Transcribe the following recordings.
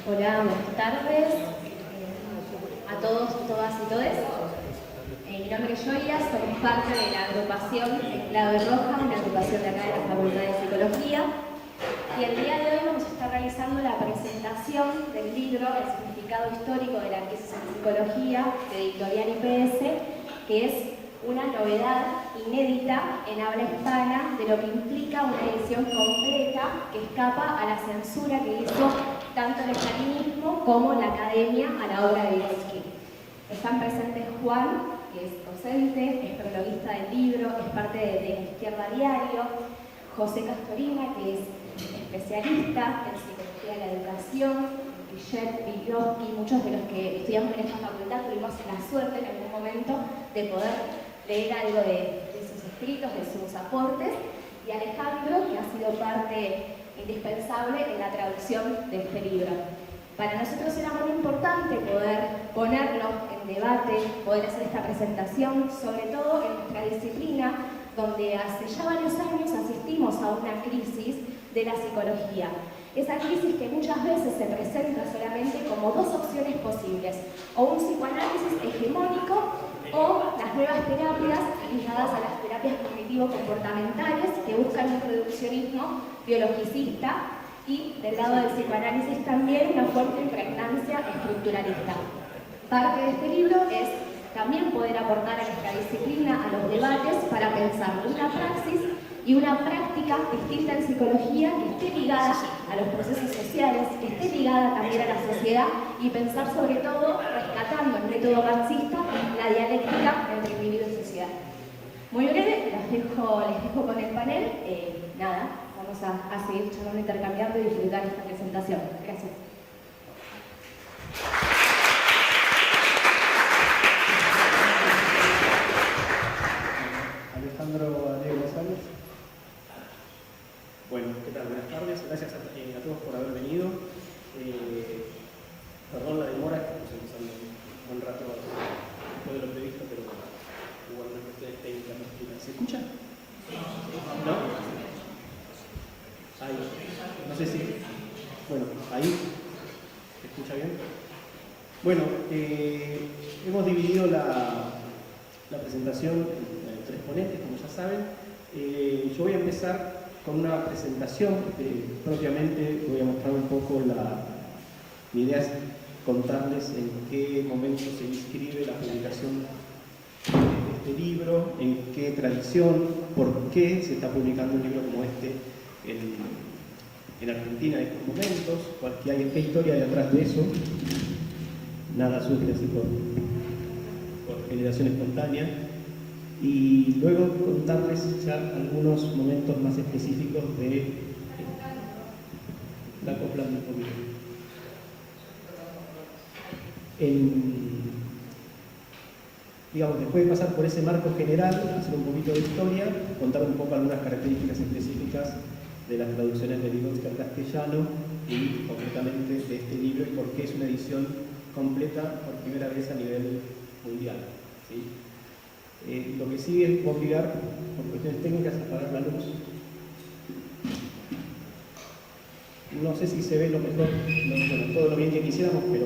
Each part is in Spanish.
Hola, buenas tardes a todos, todas y todes. Mi nombre es Joya, soy parte de la agrupación Clave Roja, una agrupación de acá de la Facultad de Psicología. Y el día de hoy vamos a estar realizando la presentación del libro El significado histórico de la crisis en psicología, de Editorial IPS, que es una novedad inédita en habla hispana de lo que implica una edición completa que escapa a la censura que hizo tanto el estalinismo como la academia a la obra de Vygotsky. Están presentes Juan, que es docente, es prologuista del libro, es parte de Izquierda Diario, José Castorina, que es especialista en psicología de la educación, Guillet, Vygotsky, muchos de los que estudiamos en esta facultad tuvimos la suerte en algún momento de poder leer algo de sus escritos, de sus aportes, y Alejandro, que ha sido parte indispensable en la traducción de este libro. Para nosotros era muy importante poder ponerlo en debate, poder hacer esta presentación, sobre todo en nuestra disciplina, donde hace ya varios años asistimos a una crisis de la psicología. Esa crisis que muchas veces se presenta solamente como dos opciones posibles, o un psicoanálisis hegemónico o las nuevas terapias ligadas a las terapias cognitivo-comportamentales que buscan un reduccionismo biologicista y del lado del psicoanálisis también una fuerte impregnancia estructuralista. Parte de este libro es también poder aportar a nuestra disciplina, a los debates, para pensar una praxis y una práctica distinta en psicología que esté ligada a los procesos sociales, que esté ligada también a la sociedad y pensar sobre todo, rescatando el método marxista, la dialéctica entre individuo y sociedad. Muy breve, les dejo con el panel. Vamos a seguir charlando, intercambiando y disfrutar esta presentación. Gracias. Alejandro Diego González. Bueno, ¿qué tal? Buenas tardes. Gracias a todos por haber venido. Perdón la demora, estamos empezando un buen rato después de lo previsto, pero igual una cuestión técnica. ¿Se escucha? ¿No? Ahí. No sé si... Bueno, ahí. ¿Se escucha bien? Bueno, hemos dividido la presentación en tres ponentes, como ya saben. Yo voy a empezar con una presentación, propiamente voy a mostrar un poco mi idea es contarles en qué momento se inscribe la publicación de este libro, en qué tradición, por qué se está publicando un libro como este en Argentina en estos momentos, qué historia hay detrás de eso. Nada surge así por generación espontánea. Y luego contarles ya algunos momentos más específicos de la acoplando un poquito. Digamos, después de pasar por ese marco general, hacer un poquito de historia, contar un poco algunas características específicas de las traducciones de Vygotsky al castellano y concretamente de este libro y por qué es una edición completa por primera vez a nivel mundial. ¿Sí? Lo que sigue es obligar, por cuestiones técnicas, a apagar la luz. No sé si se ve lo mejor, todo lo bien que quisiéramos, pero...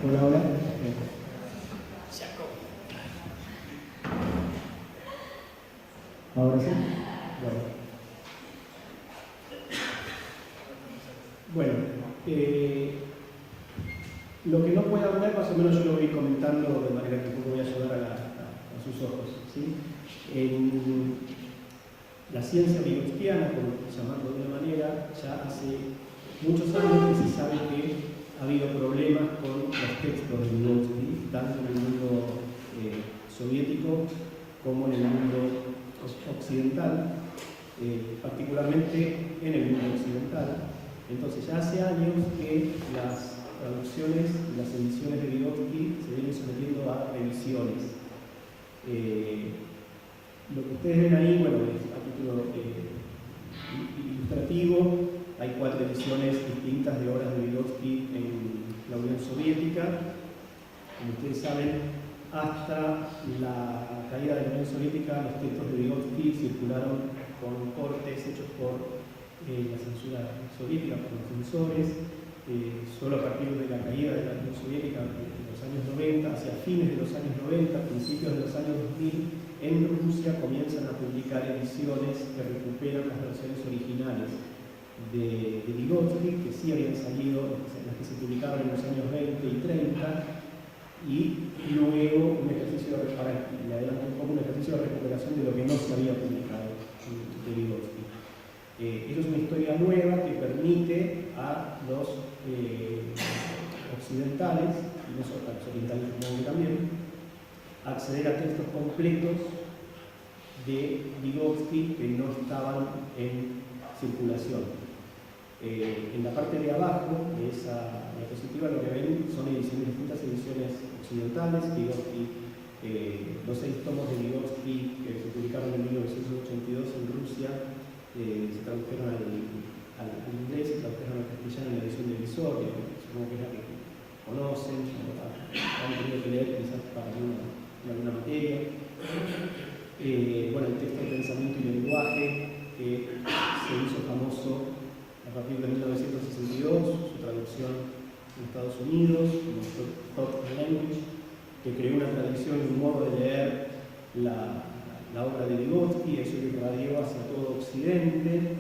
Hola. Ahora sí. Bueno, lo que no pueda hablar, más o menos yo lo voy comentando de manera que un poco voy a ayudar a sus ojos. ¿Sí? En la ciencia vygotskiana, por llamarlo de una manera, ya hace muchos años que se sabe que ha habido problemas con los textos de Vygotsky, tanto en el mundo soviético como en el mundo occidental, particularmente en el mundo occidental. Entonces ya hace años que las traducciones, las ediciones de Vygotsky se vienen sometiendo a revisiones. Lo que ustedes ven ahí, bueno, es a título ilustrativo. Hay 4 ediciones distintas de obras de Vygotsky en la Unión Soviética. Como ustedes saben, hasta la caída de la Unión Soviética, los textos de Vygotsky circularon con cortes hechos por la censura soviética, por los censores. Solo a partir de la caída de la Unión Soviética en los años 90, hacia fines de los años 90, principios de los años 2000, en Rusia comienzan a publicar ediciones que recuperan las versiones originales de Vygotsky, que sí habían salido, las que se publicaron en los años 20 y 30, y luego un ejercicio de recuperación de lo que no se había publicado de Vygotsky. Eso es una historia nueva que permite a los occidentales, y no solo a los orientales supongo que también, acceder a textos completos de Vygotsky que no estaban en circulación. En la parte de abajo de esa diapositiva lo que ven son distintas ediciones occidentales. Vygotsky, los 6 tomos de Vygotsky que se publicaron en 1982 en Rusia se tradujeron al inglés, se tradujeron al castellano en la edición de Visor, que supongo que es la que conocen, han tenido que leer quizás para alguna materia. Bueno, el texto de Pensamiento y Lenguaje, que se hizo famoso a partir de 1962, su traducción en Estados Unidos, como Thought and Language, que creó una tradición y un modo de leer la obra de Vygotsky, eso irradió hacia todo Occidente,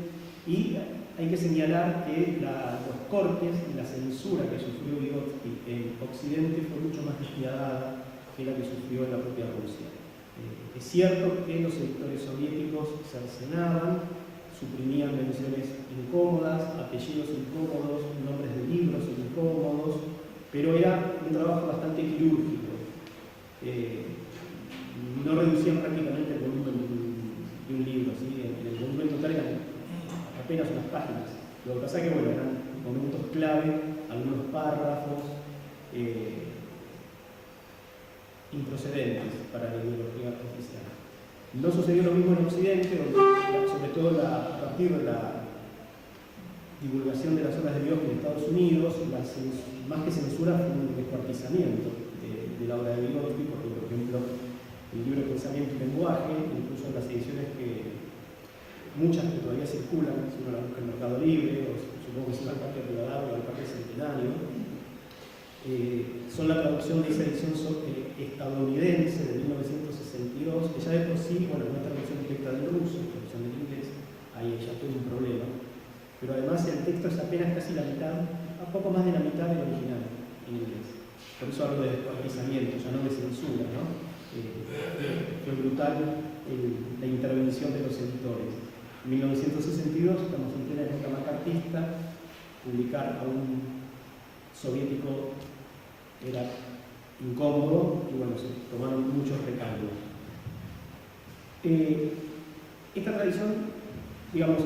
y hay que señalar que los cortes y la censura que sufrió Vygotsky en Occidente fue mucho más despiadada que la que sufrió en la propia Rusia. Es cierto que los editores soviéticos cercenaban, suprimían menciones incómodas, apellidos incómodos, nombres de libros incómodos, pero era un trabajo bastante quirúrgico. No reducían prácticamente el volumen de un libro, ¿sí? El volumen total eran apenas unas páginas. Lo que pasa es que bueno, eran momentos clave, algunos párrafos improcedentes para la ideología oficial. No sucedió lo mismo en Occidente, donde sobre todo a partir de la divulgación de las obras de Vygotsky en Estados Unidos, más que censura fue un descuartizamiento de la obra de Vygotsky, porque por ejemplo el libro Pensamiento y Lenguaje, incluso en las ediciones muchas que todavía circulan, si uno la busca en Mercado Libre, o supongo que será el Parque Rivadavia o el Parque Centenario, son la traducción de esa edición estadounidense de 1962, que ya de por sí, bueno, no es traducción directa del ruso, es traducción del inglés, ahí ya tuvo un problema, pero además el texto es apenas casi la mitad, a poco más de la mitad del original en inglés. Por eso hablo de descuartizamiento, ya no de censura, ¿no? Fue brutal la intervención de los editores. En 1962, estamos en plena época macartista, publicar a un soviético era incómodo y bueno, se tomaron muchos recambios. Esta tradición, digamos,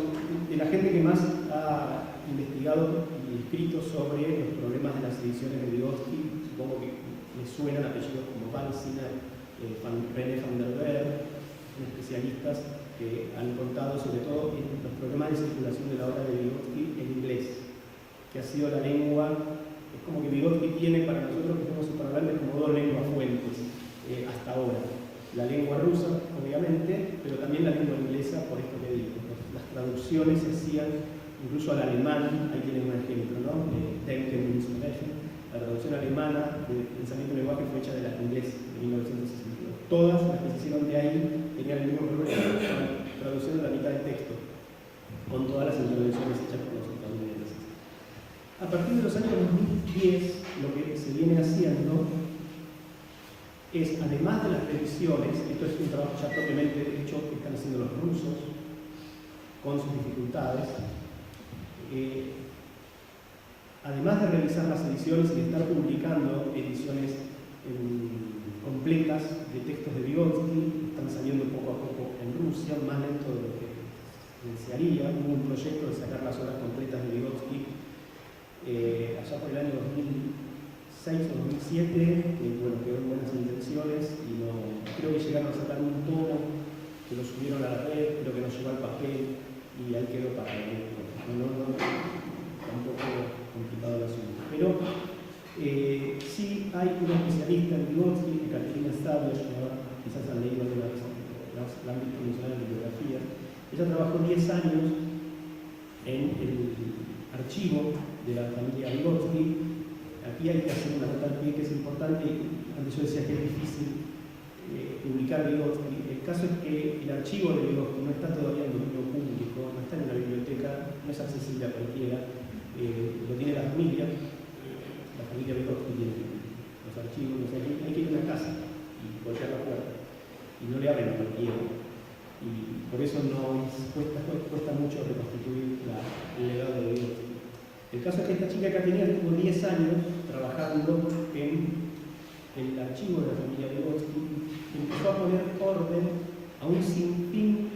de la gente que más ha investigado y escrito sobre los problemas de las ediciones de Vygotsky, supongo que les suenan apellidos como Balsina, René van der Berg, son especialistas que han contado sobre todo en los problemas de circulación de la obra de Vygotsky en inglés, que ha sido la lengua. Es como que Vygotsky tiene para nosotros que somos hispanohablantes como 2 lenguas fuentes hasta ahora. La lengua rusa, obviamente, pero también la lengua inglesa, por esto que digo. Las traducciones se hacían incluso al alemán, ahí tienen un ejemplo, ¿no? Denken Inspiration. La traducción alemana de Pensamiento y Lenguaje fue hecha del inglés de 1962. Todas las que se hicieron de ahí tenían el mismo problema, la traducción de la mitad del texto, con todas las intervenciones hechas por los estadounidenses. A partir de los años 2010, lo que se viene haciendo es, además de las revisiones, esto es un trabajo ya propiamente hecho que están haciendo los rusos, con sus dificultades, además de revisar las ediciones y de estar publicando ediciones completas de textos de Vygotsky, están saliendo poco a poco en Rusia, más lento de lo que desearía. Hubo un proyecto de sacar las obras completas de Vygotsky allá por el año 2006 o 2007, que bueno, quedó en buenas intenciones y no, creo que llegaron a sacar un tomo que lo subieron a la red, creo que no llegó al papel y ahí quedó para un poco complicado el asunto. Pero Sí hay una especialista en Vygotsky, Caterina Stavia, quizás han leído alguna vez el ámbito funcional de bibliografía. Ella trabajó 10 años en el archivo de la familia Vygotsky. Aquí hay que hacer una nota al pie que es importante. Antes yo decía que es difícil publicar Vygotsky. El caso es que el archivo de Vygotsky no está todavía en dominio público, no está en la biblioteca, no es accesible a cualquiera. Lo tiene la familia Vygotsky tiene los archivos, o sea, hay que ir a una casa y golpear la puerta y no le abren a cualquiera. Y por eso cuesta mucho reconstituir el legado de Vygotsky. El caso es que esta chica Caterina estuvo 10 años trabajando en el archivo de la familia Vygotsky y empezó a poner orden a un sinfín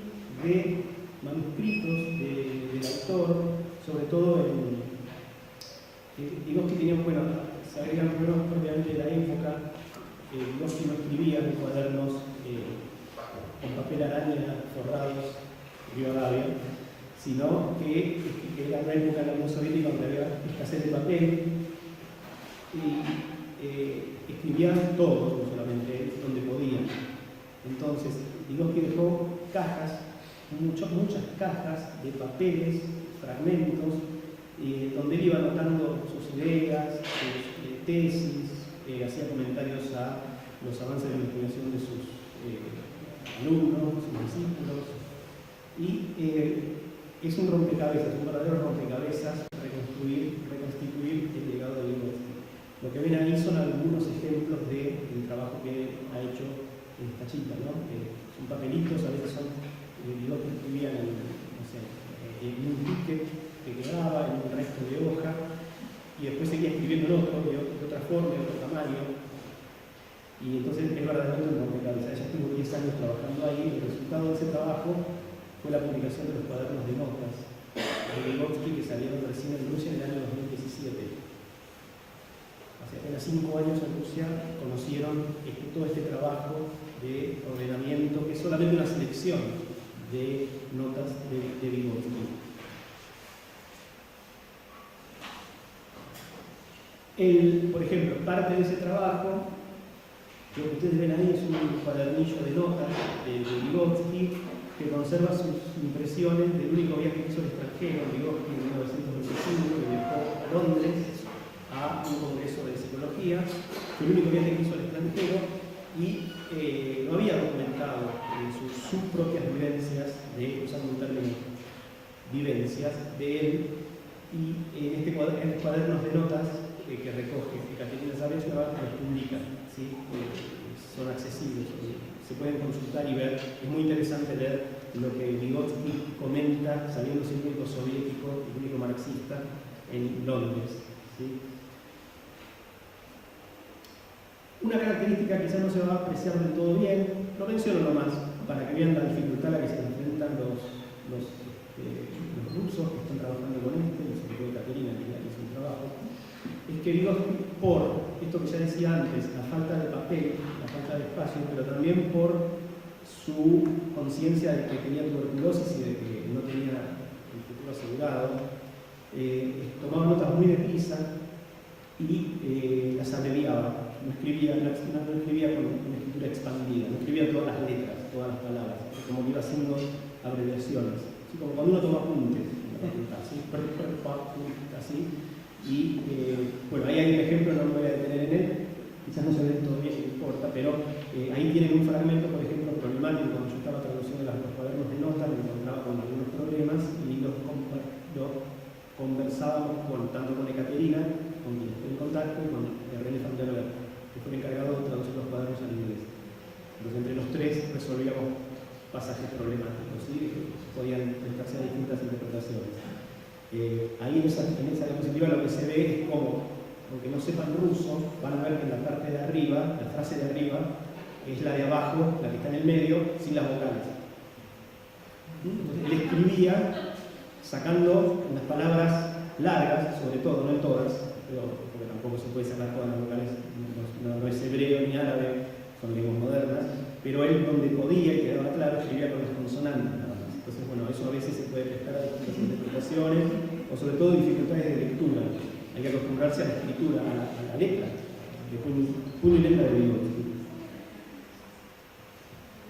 de manuscritos del autor, sobre todo en Vygotsky tenía, bueno, se agregan problemas propiamente de la época. Vygotsky no escribía en cuadernos con papel araña forrados Rivadavia, sino que era una época en la Unión Soviética donde había escasez de papel y escribía todo, no solamente él, donde podía. Entonces, Vygotsky dejó cajas, muchas cajas de papeles, fragmentos, donde él iba anotando sus ideas, sus tesis, hacía comentarios a los avances de investigación de sus alumnos, sus discípulos, y es un rompecabezas, un verdadero rompecabezas reconstituir el legado de Vygotsky. Lo que ven ahí son algunos ejemplos del trabajo que ha hecho esta chica, ¿no? Son papelitos, a veces son Vygotsky escribían en un ticket que quedaba, en un resto de hoja, y después seguía escribiendo en otro, de otra forma, de otro tamaño. Y entonces es verdaderamente un rompecabezas. Ella estuvo 10 años trabajando ahí, y el resultado de ese trabajo fue la publicación de los cuadernos de notas de Vygotsky que salieron recién en Rusia en el año 2017. Hace apenas 5 años en Rusia conocieron todo este trabajo de ordenamiento, que es solamente una selección de notas de Vygotsky. Por ejemplo, parte de ese trabajo, lo que ustedes ven ahí es un cuadernillo de notas de Vygotsky que conserva sus impresiones del único viaje que hizo al extranjero, Vygotsky en 1925, que viajó a Londres a un congreso de psicología, fue el único viaje que hizo al extranjero y no había documentado sus propias vivencias, usando un término, vivencias de él, y en estos cuadernos de notas que recoge, que Caterina Stavia los publica, ¿sí? Son accesibles, se pueden consultar y ver. Es muy interesante leer lo que Vygotsky comenta, sabiendo ser el único soviético, el único marxista en Londres, ¿sí? Una característica quizás no se va a apreciar del todo bien, lo menciono nomás, para que vean la dificultad a la que se enfrentan los rusos que están trabajando con sobre todo Caterina, que hizo un trabajo, es que Vygotsky, por esto que ya decía antes, la falta de papel, la falta de espacio, pero también por su conciencia de que tenía tuberculosis y de que no tenía el futuro asegurado, tomaba notas muy deprisa y las abreviaba. No escribía con una escritura expandida, no escribía todas las letras, todas las palabras, como que iba haciendo abreviaciones. Así como cuando uno toma apuntes en la facultad, así. Y bueno, ahí hay un ejemplo, no me voy a detener en él, quizás no se ve todo bien, no importa, pero ahí tienen un fragmento, por ejemplo, problemático. Cuando yo estaba traduciendo los cuadernos de notas, me encontraba con algunos problemas y los conversábamos tanto con Ekaterina, con quien estoy en contacto, y con René van der Berg, que fue el encargado de traducir los cuadernos al inglés. Entonces, entre los tres resolvíamos pasajes problemáticos, ¿sí? Que podían prestarse a distintas interpretaciones. Ahí en esa diapositiva lo que se ve es como, aunque no sepan ruso, van a ver que en la parte de arriba, la frase de arriba, es la de abajo, la que está en el medio, sin las vocales. Entonces, él escribía sacando las palabras largas, sobre todo, no en todas, porque tampoco se puede sacar todas las vocales, no es hebreo ni árabe, son lenguas modernas, pero él donde podía y quedaba claro, escribía con las consonantes. Entonces, bueno, eso a veces se puede prestar a distintas interpretaciones, o sobre todo dificultades de lectura. hay que acostumbrarse a la escritura, a la letra, de puño y letra de Vygotsky.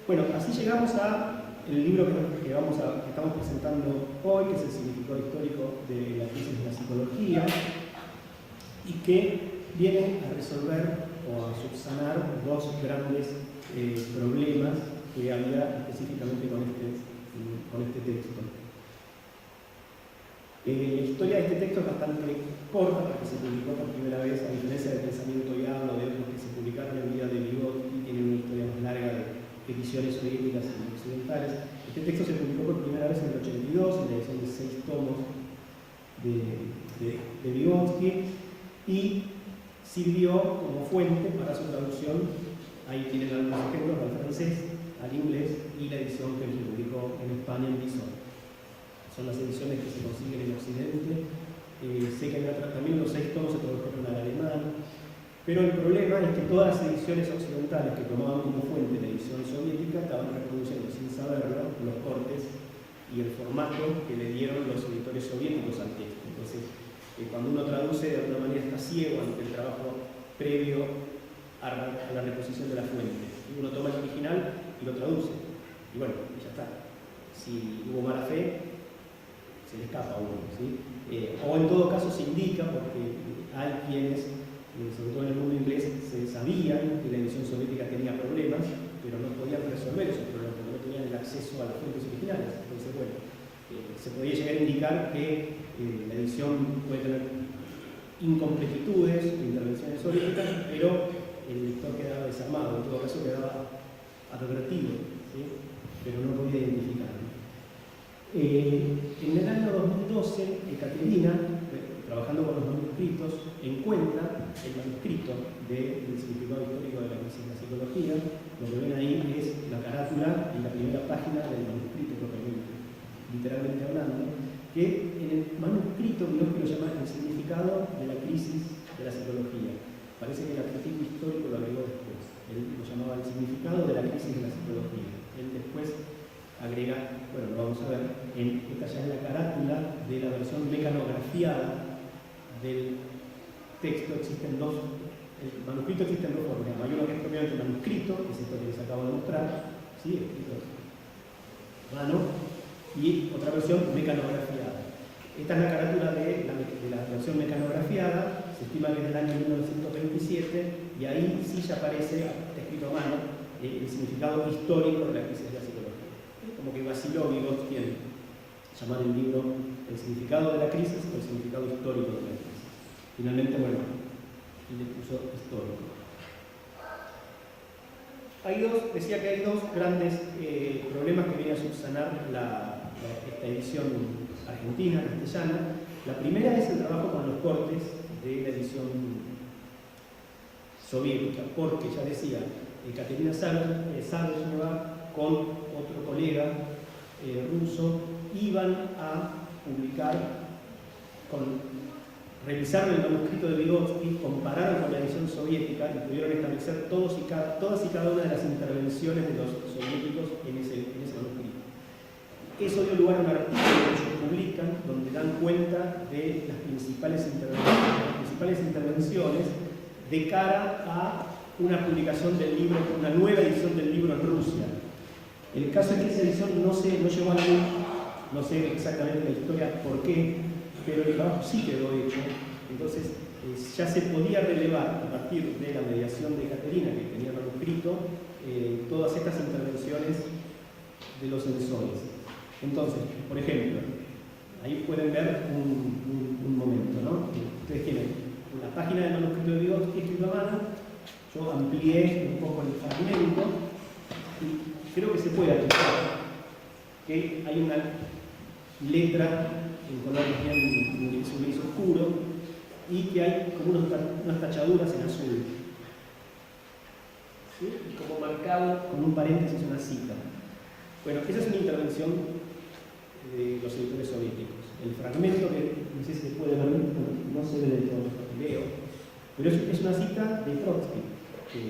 Bueno, así llegamos al libro que estamos presentando hoy, que es el significado histórico de la crisis de la psicología, y que viene a resolver o a subsanar dos grandes problemas que había específicamente con este texto. La historia de este texto es bastante corta porque se publicó por primera vez, a diferencia del Pensamiento y Habla o de otros que se publicaron en vida de Vygotsky, tiene una historia más larga de ediciones soviéticas y occidentales. Este texto se publicó por primera vez en el 82, en la edición de 6 tomos de Vygotsky, y sirvió como fuente para su traducción. Ahí tienen algunos ejemplos al francés, al inglés, y la edición que se publicó en España en Bison. Son las ediciones que se consiguen en Occidente. Sé que también los 6 tomos se tradujeron al alemán, pero el problema es que todas las ediciones occidentales que tomaban como fuente la edición soviética estaban reproduciendo sin saberlo los cortes y el formato que le dieron los editores soviéticos al texto. Entonces, cuando uno traduce, de alguna manera está ciego ante el trabajo previo a la reposición de la fuente. Y uno toma el original y lo traduce. Y bueno, ya está. Si hubo mala fe, se le escapa a uno, ¿sí? O en todo caso se indica, porque hay quienes, sobre todo en el mundo inglés, se sabían que la edición soviética tenía problemas, pero no podían resolver esos problemas, porque no tenían el acceso a las fuentes originales. Entonces, bueno, se podía llegar a indicar que la edición puede tener incompletitudes, intervenciones soviéticas, pero el lector quedaba desarmado, en todo caso quedaba advertido, ¿sí? Pero no podía identificarlo. En el año 2012, Ekaterina, trabajando con los manuscritos, encuentra el manuscrito del significado histórico de la crisis de la psicología. Lo que ven ahí es la carátula en la primera página del manuscrito, propiamente, literalmente hablando, que en el manuscrito Vygotsky lo llama el significado de la crisis de la psicología. Parece que el adjetivo histórico lo agregó después. Él lo llamaba el significado de la crisis de la psicología. Él después agrega, bueno, lo vamos a ver, esta ya es la carátula de la versión mecanografiada del texto. El manuscrito existe en dos formas. Hay uno que es propiamente manuscrito, que es esto que les acabo de mostrar, ¿sí? Escrito a mano, y otra versión mecanografiada. Esta es la carátula de la versión mecanografiada, se estima que es del año 1927, y ahí sí ya aparece, escrito a mano, el significado histórico de la crisis de la psicología. Como que vaciló Vygotsky en llamar el libro el significado de la crisis o el significado histórico de la crisis. Finalmente, bueno, le puso histórico. Decía que hay dos grandes problemas que viene a subsanar esta edición argentina, castellana. La primera es el trabajo con los cortes de la edición soviética, porque ya decía, Ekaterina Savcheva con otro colega ruso iban a publicar, revisaron el manuscrito de Vygotsky, compararon con la edición soviética y pudieron establecer todas y cada una de las intervenciones de los soviéticos en ese manuscrito. Eso dio lugar a un artículo que ellos publican donde dan cuenta de las principales intervenciones de cara a una publicación del libro, una nueva edición del libro en Rusia. El caso es que esa edición no llegó a la luz, no sé exactamente la historia por qué, pero el trabajo sí quedó hecho. Entonces ya se podía relevar a partir de la mediación de Ekaterina, que tenía manuscrito, todas estas intervenciones de los sensores. Entonces, por ejemplo, ahí pueden ver un momento, ¿no? Ustedes tienen la página del manuscrito de Vygotsky escrito a mano. Yo amplié un poco el fragmento y creo que se puede apreciar que hay una letra en color gris oscuro y que hay como unas tachaduras en azul, ¿sí? Y como marcado con un paréntesis una cita. Bueno, esa es una intervención de los editores soviéticos. El fragmento que no sé si se puede ver, no se ve de todo, leo, pero es una cita de Trotsky, que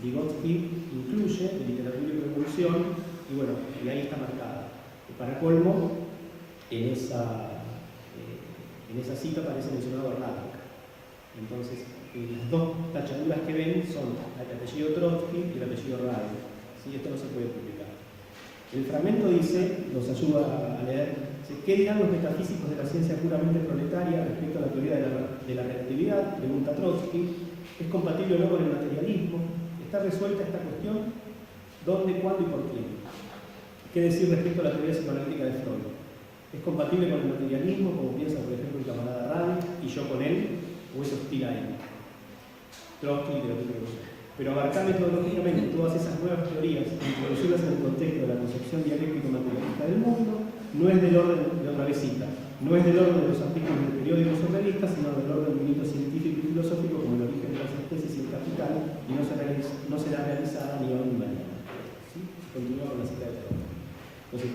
Vygotsky incluye en Literatura y Revolución, y bueno, y ahí está marcada. Y para colmo, en esa cita aparece mencionado a Radek. Entonces, las dos tachaduras que ven son el apellido Trotsky y el apellido Radin. ¿Sí? Esto no se puede publicar. El fragmento dice, nos ayuda a leer, dice, ¿qué dirán los metafísicos de la ciencia puramente proletaria respecto a la teoría de la relatividad? Pregunta Trotsky. ¿Es compatible o no con el materialismo? ¿Está resuelta esta cuestión? ¿Dónde, cuándo y por quién? ¿Qué decir respecto a la teoría psicoanalítica de Freud? ¿Es compatible con el materialismo, como piensa, por ejemplo, el camarada Radin, y yo con él? ¿O es hostil a él? Trotsky, pero abarcar metodológicamente todas esas nuevas teorías e introducirlas en el contexto de la concepción dialéctico-materialista del mundo no es del orden de otra vez cita, no es del orden de los artículos de periódicos o revistas, sino del orden del mito científico y filosófico como el origen de las especies y el capital, y no será realizada ni hoy ni mañana. ¿Sí? Continúa con la cita de Trotsky. Entonces,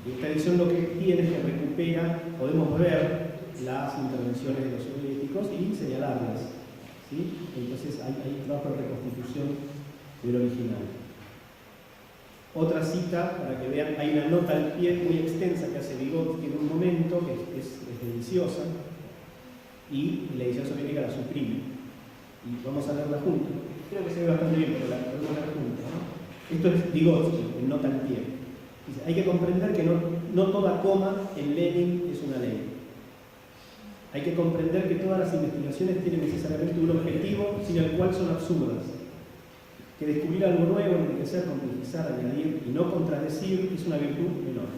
esta edición lo que tiene es que recupera, podemos ver las intervenciones de los soviéticos y señalarlas. ¿Sí? Entonces hay un trabajo de reconstitución del original. Otra cita, para que vean, hay una nota al pie muy extensa que hace Vygotsky en un momento, que es deliciosa, y la edición soviética la suprime. Y vamos a leerla juntos. Creo que se ve bastante bien, pero la podemos leer juntos, ¿no? Esto es Vygotsky, en nota al pie. Dice, hay que comprender que no toda coma en Lenin es una ley. Hay que comprender que todas las investigaciones tienen necesariamente un objetivo sin el cual son absurdas. Que descubrir algo nuevo, enriquecer, complejizar, añadir y no contradecir es una virtud menor.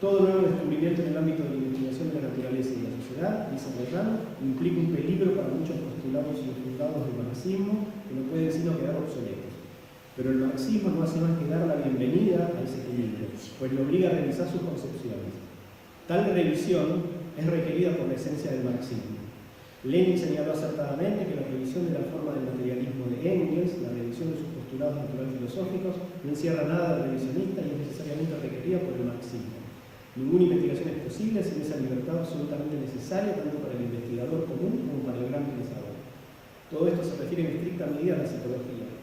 Todo nuevo descubrimiento en el ámbito de la investigación de la naturaleza y de la sociedad, dice Serrano, implica un peligro para muchos postulados y fundados del marxismo que no pueden sino quedar obsoletos. Pero el marxismo no hace más que dar la bienvenida a ese equilibrio, pues le obliga a revisar sus concepciones. Tal revisión es requerida por la esencia del marxismo. Lenin señaló acertadamente que la revisión de la forma del materialismo de Engels, la revisión de sus postulados natural-filosóficos, no encierra nada de revisionista y es necesariamente requerida por el marxismo. Ninguna investigación es posible sin esa libertad absolutamente necesaria tanto para el investigador común como para el gran pensador. Todo esto se refiere en estricta medida a la psicología.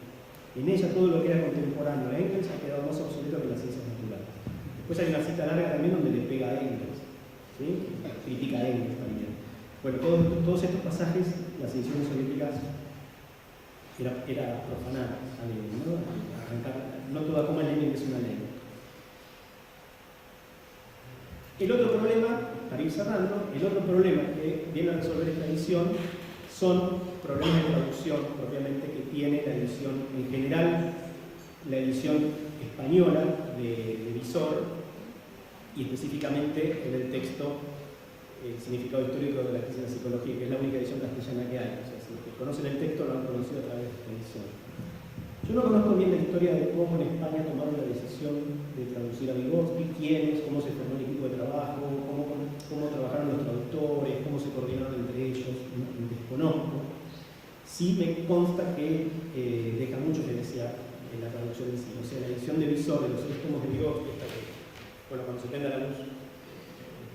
En ella todo lo que era contemporáneo a Engels ha quedado más obsoleto que las ciencias naturales. Después hay una cita larga también donde le pega a Engels, ¿sí? Critica a Engels también. Bueno, todos estos pasajes, las ediciones soviéticas era profanar a Lenin, ¿no? Arrancar, no toda coma en Lenin es una ley. El otro problema, para ir cerrando, el otro problema que viene a resolver esta edición son problemas de traducción propiamente que tiene la edición en general, la edición española de Visor y específicamente en el texto El significado histórico de la crisis de la psicología, que es la única edición castellana que hay. O sea, si los que conocen el texto lo han conocido a través de esta edición. Yo no conozco bien la historia de cómo en España tomaron la decisión de traducir a Vygotsky, quiénes, cómo se formó el equipo de trabajo, cómo trabajaron los traductores, cómo se coordinaron entre ellos, desconozco. Sí me consta que deja mucho que desear en la traducción en sí. O sea, la edición de Visor de los 6 tomos de Vygotsky, esta que, bueno, cuando se prenda la luz,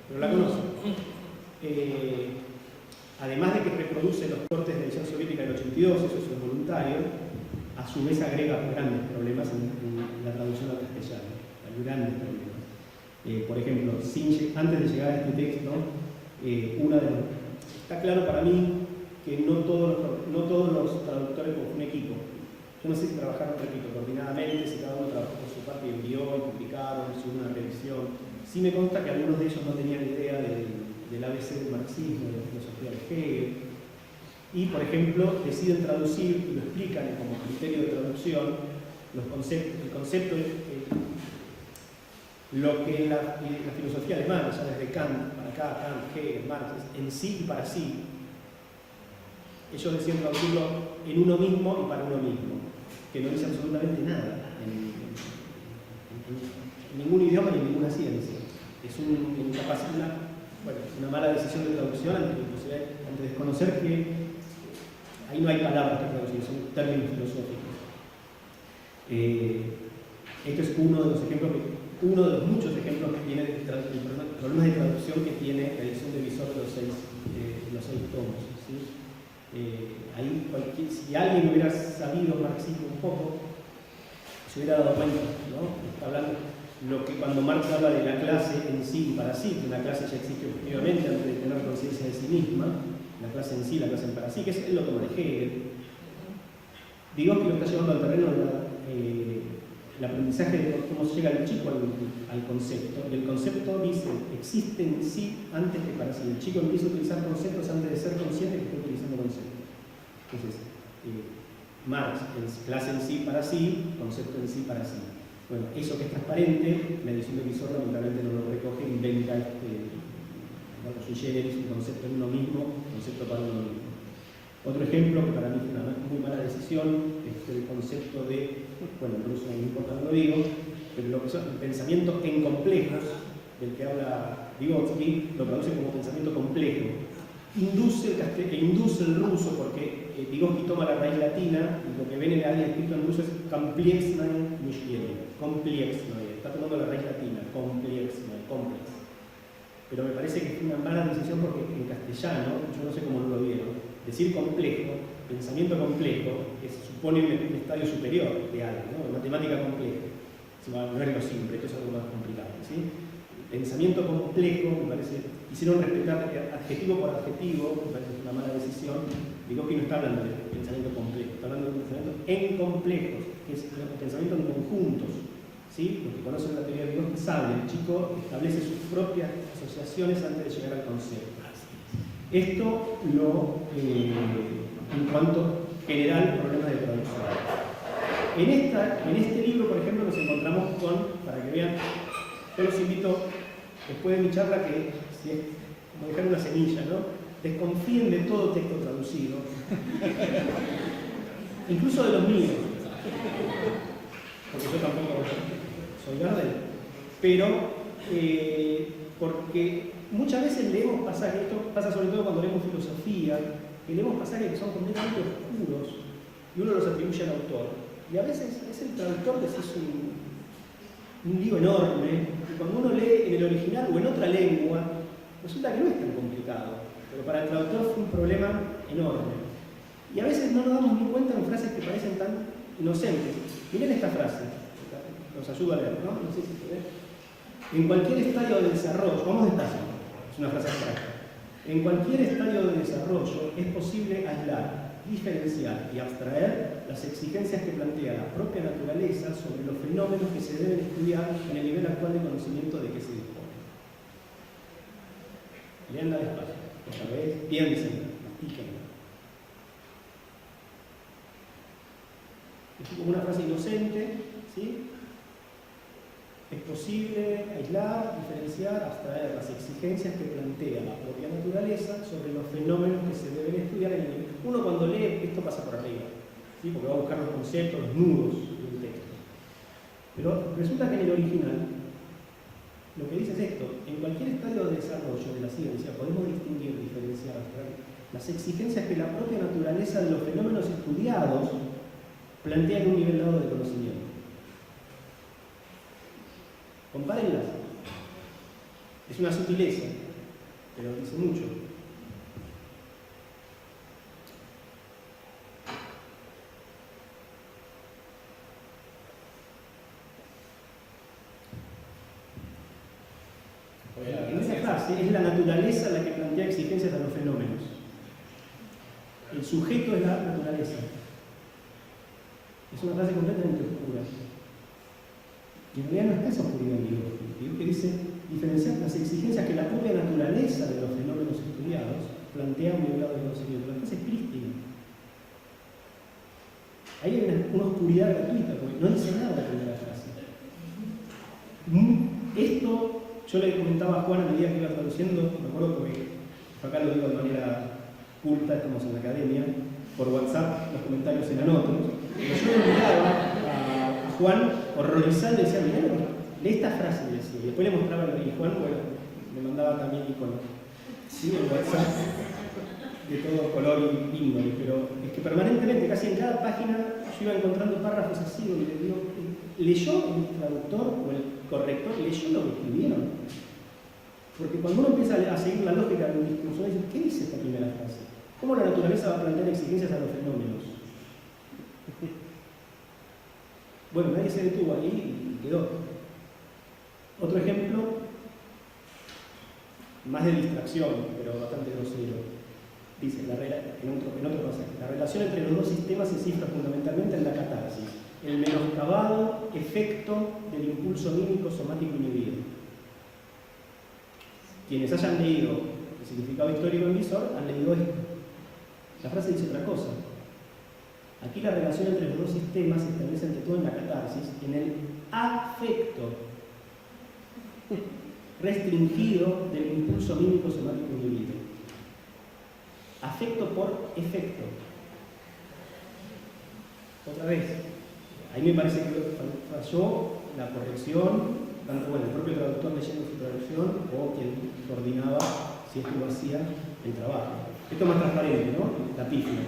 pero la conocen. Además de que reproduce los cortes de la edición soviética del 82, eso es voluntario, a su vez agrega grandes problemas en la traducción al castellano. Hay grandes problemas. Por ejemplo, antes de llegar a este texto, está claro para mí que no todos los traductores como un equipo. Yo no sé si trabajaron, repito, coordinadamente, si cada uno trabajó por su parte y envió y publicaron, si hubo una revisión. Sí me consta que algunos de ellos no tenían idea del ABC del marxismo, de la filosofía de Hegel. Y, por ejemplo, deciden traducir, y lo explican como criterio de traducción, el concepto, lo que la filosofía alemana, ya desde Kant para acá, Kant, Hegel, Marx, en sí y para sí, ellos deciden traducirlo en uno mismo y para uno mismo, que no dice absolutamente nada en ningún idioma ni en ninguna ciencia. Es una mala decisión de traducción antes de desconocer que ahí no hay palabras que traducir, son términos filosóficos. Este es uno de los muchos ejemplos que tiene de problemas de traducción que tiene la edición de Visor de los seis tomos. ¿Sí? Si alguien hubiera sabido marxismo un poco, se hubiera dado cuenta, ¿no? Está hablando cuando Marx habla de la clase en sí y para sí, que una clase ya existe objetivamente antes de tener conciencia de sí misma, la clase en sí, la clase en para sí, que es lo que manejé Hegel. Digo que lo está llevando al terreno el aprendizaje de cómo llega el chico al concepto. Y el concepto dice, existe en sí antes que para sí. El chico empieza a utilizar conceptos antes de ser consciente que está utilizando conceptos. Entonces, Marx, clase en sí para sí, concepto en sí para sí. Bueno, eso que es transparente, la edición de Visor lamentablemente no lo recoge, inventa sui generis, un concepto en uno mismo, concepto para uno mismo. Otro ejemplo, que para mí fue una muy mala decisión, es el concepto de, bueno, incluso no me importa, no lo digo, pero lo que son el pensamiento en complejos, del que habla Vygotsky, lo traduce como pensamiento complejo. Induce el ruso, porque Vygotsky toma la raíz latina, y lo que ven en la área escrito en ruso es komplexное мышление, komplexное, está tomando la raíz latina, komplexное, complex. Pero me parece que fue una mala decisión porque en castellano, yo no sé cómo no lo vieron, decir complejo, pensamiento complejo, supone un estadio superior de algo, ¿no? Matemática compleja. No es lo simple, esto es algo más complicado, ¿sí? Pensamiento complejo, me parece, quisieron respetar adjetivo por adjetivo, me parece una mala decisión. Digo que no está hablando de pensamiento complejo, está hablando de pensamiento en complejos, que es pensamiento en conjuntos. ¿Sí? Los que conocen la teoría de Vygotsky saben, el chico establece sus propias asociaciones antes de llegar al concepto. Esto en cuanto general problema de traducción. En este libro, por ejemplo, nos encontramos con, para que vean, yo los invito, después de mi charla, que si es como dejar una semilla, ¿no? Desconfíen de todo texto traducido, incluso de los míos, porque yo tampoco soy Gardel, pero porque muchas veces leemos pasajes, esto pasa sobre todo cuando leemos filosofía, que leemos pasajes que son completamente oscuros y uno los atribuye al autor. Y a veces es el traductor que es un lío enorme, y cuando uno lee en el original o en otra lengua, resulta que no es tan complicado, pero para el traductor fue un problema enorme. Y a veces no nos damos ni cuenta en frases que parecen tan inocentes. Miren esta frase, nos ayuda a leer, ¿no? No sé si se ve. En cualquier estadio de desarrollo, vamos despacio, es una frase abstracta. En cualquier estadio de desarrollo es posible aislar, diferenciar y abstraer las exigencias que plantea la propia naturaleza sobre los fenómenos que se deben estudiar en el nivel actual de conocimiento de que se dispone. Leanla despacio, otra vez, piensen, mastiquen. Es como una frase inocente, ¿sí? Es posible aislar, diferenciar, abstraer las exigencias que plantea la propia naturaleza sobre los fenómenos que se deben estudiar en el nivel. Uno cuando lee, esto pasa por arriba, ¿sí? Porque va a buscar los conceptos, los nudos del texto. Pero resulta que en el original, lo que dice es esto: en cualquier estadio de desarrollo de la ciencia podemos distinguir, diferenciar, abstraer las exigencias que la propia naturaleza de los fenómenos estudiados plantea en un nivel dado de conocimiento. Compárenlas. Es una sutileza, pero dice mucho. En esa frase es la naturaleza la que plantea exigencias a los fenómenos. El sujeto es la naturaleza. Es una frase completamente oscura. Y en realidad no está esa oscuridad en Vygotsky, que dice diferenciar las exigencias que la propia naturaleza de los fenómenos estudiados plantea a un nivel de conocimiento. La frase es prístina. Ahí hay una oscuridad gratuita, porque no dice nada la primera frase. Esto yo le comentaba a Juan a medida que iba traduciendo, me acuerdo porque acá lo digo de manera culta, estamos en la academia, por WhatsApp los comentarios eran otros. Pero yo le miraba a Juan horrorizado y decía, mirá, lee esta frase, y decía. Y después le mostraba, y Juan, bueno, me mandaba también iconos, ¿sí? En WhatsApp, de todo color y índole, pero es que permanentemente, casi en cada página, yo iba encontrando párrafos así, donde le digo, ¿leyó el traductor o el corrector? ¿Leyó lo que escribieron? Porque cuando uno empieza a seguir la lógica de un discurso, dice, ¿qué dice esta primera frase? ¿Cómo la naturaleza va a plantear exigencias a los fenómenos? Bueno, nadie se detuvo ahí y quedó. Otro ejemplo, más de distracción, pero bastante grosero. Dice, en otro pasaje, la relación entre los dos sistemas se cifra fundamentalmente en la catarsis, el menoscabado efecto del impulso mímico somático inhibido. Quienes hayan leído el significado histórico en Visor han leído esto. La frase dice otra cosa. Aquí la relación entre los dos sistemas se establece ante todo en la catarsis, en el afecto restringido del impulso mímico somático inhibido. Afecto por efecto. Otra vez, ahí me parece que falló la corrección, tanto bueno, el propio traductor leyendo su traducción o quien coordinaba si esto lo hacía el trabajo. Esto es más transparente, ¿no? La pifia.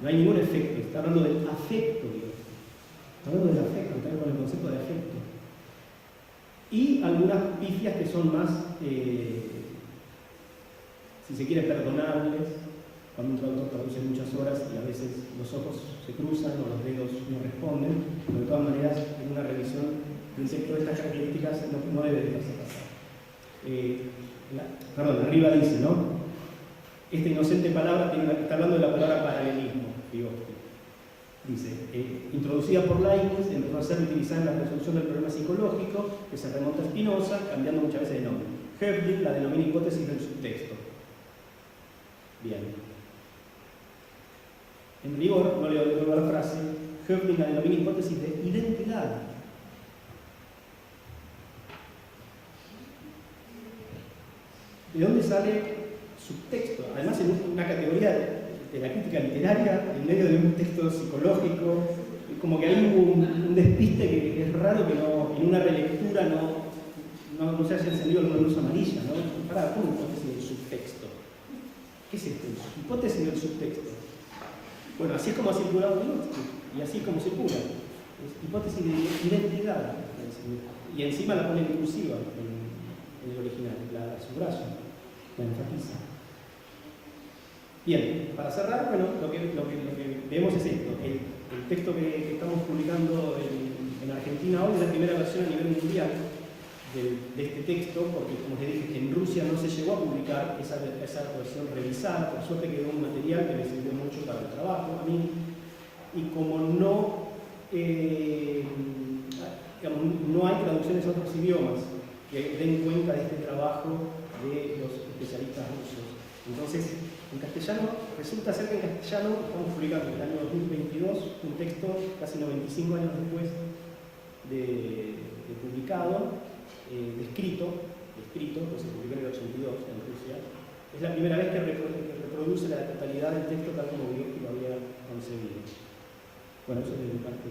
No hay ningún efecto, está hablando del afecto, Dios. Está hablando del afecto, está con el concepto de afecto. Y algunas pifias que son más, si se quiere, perdonables, cuando un traductor traduce muchas horas y a veces los ojos se cruzan o los dedos no responden, pero de todas maneras, en una revisión de un texto de estas características no debe dejarse pasar. Arriba dice, ¿no? Esta inocente palabra está hablando de la palabra paralelismo, Vygotsky. Dice, introducida por Leibniz, empezó a ser utilizada en la resolución del problema psicológico que se remonta a Spinoza, cambiando muchas veces de nombre. Höfling la denomina hipótesis del subtexto. Bien. En rigor, no leo de nuevo la frase, Höfling la denomina hipótesis de identidad. ¿De dónde sale subtexto? Además, en una categoría de la crítica literaria, en medio de un texto psicológico, como que hay un despiste que es raro que en una relectura no se haya encendido la luz amarilla, ¿no? Para, ¿cómo hipótesis del subtexto? ¿Qué es esto? Hipótesis del subtexto. Bueno, así es como ha circulado Vygotsky, y así es como circula. Es hipótesis de identidad. Y encima la pone inclusiva en el original, la subraya, la enfatiza. Bien, para cerrar, bueno, lo que vemos es esto. El texto que estamos publicando en Argentina hoy es la primera versión a nivel mundial de este texto, porque como les dije, en Rusia no se llegó a publicar esa versión revisada. Por suerte quedó un material que me sirvió mucho para el trabajo a mí, y como no hay traducciones a otros idiomas que den cuenta de este trabajo de los especialistas rusos. Entonces, en castellano, resulta ser que en castellano estamos publicando en el año 2022 un texto casi 95 años después de publicado, descrito, pues se publicó en el 82 en Rusia. Es la primera vez que reproduce la totalidad del texto tal como Vygotsky lo había concebido. Bueno, eso es de mi parte.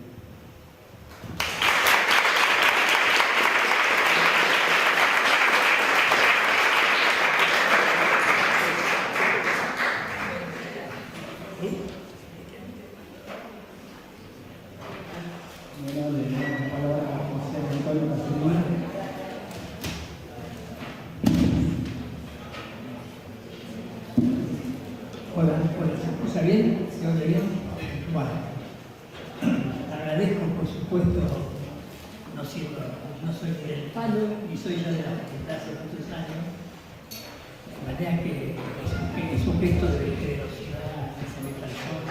Hola, ¿se escucha bien? ¿Se oye bien? Bueno, agradezco, por supuesto, no soy del palo y soy ya de la facultad hace muchos años, de manera que es un gesto de generosidad que se me sol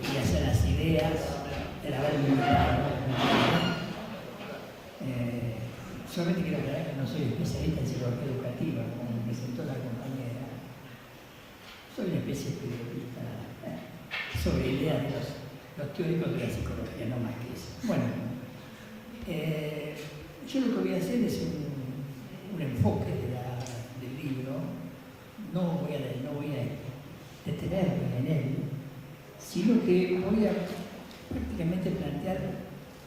y hacia las ideas del haber invitado. Solamente quiero aclarar que no soy especialista en psicología educativa, como me presentó la compañera. Soy una especie de periodista sobre ideas de los teóricos de la psicología, no más que eso. Bueno, yo lo que voy a hacer es un enfoque del libro. No voy a detenerme en él, sino que voy a prácticamente plantear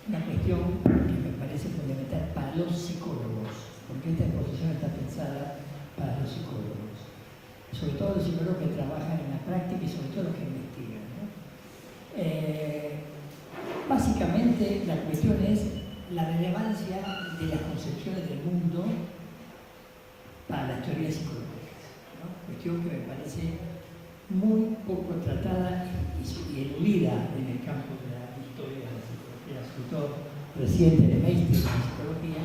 una cuestión que me parece fundamental para los psicólogos, porque esta exposición está pensada para los psicólogos. Sobre todo los psicólogos que trabajan en la práctica y sobre todo los que investigan, ¿no? Básicamente la cuestión es la relevancia de las concepciones del mundo para las teorías psicológicas, ¿no? Cuestión que me parece muy poco tratada y eludida en el campo de la historia de la psicología, sobre todo reciente de Meister en la psicología.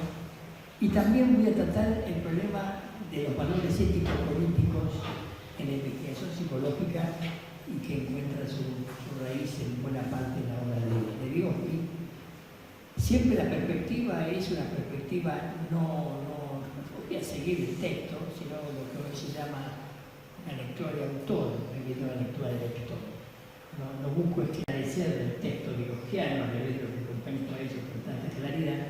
Y también voy a tratar el problema de los valores éticos políticos en la investigación psicológica y que encuentra su raíz en buena parte de la obra de Vygotsky. Siempre la perspectiva es una perspectiva no voy a seguir el texto, sino lo que hoy se llama una lectura de autor, una lectura de lector. No busco esclarecer el texto vygotsiano, al revés de lo que compenso a ellos con tanta claridad,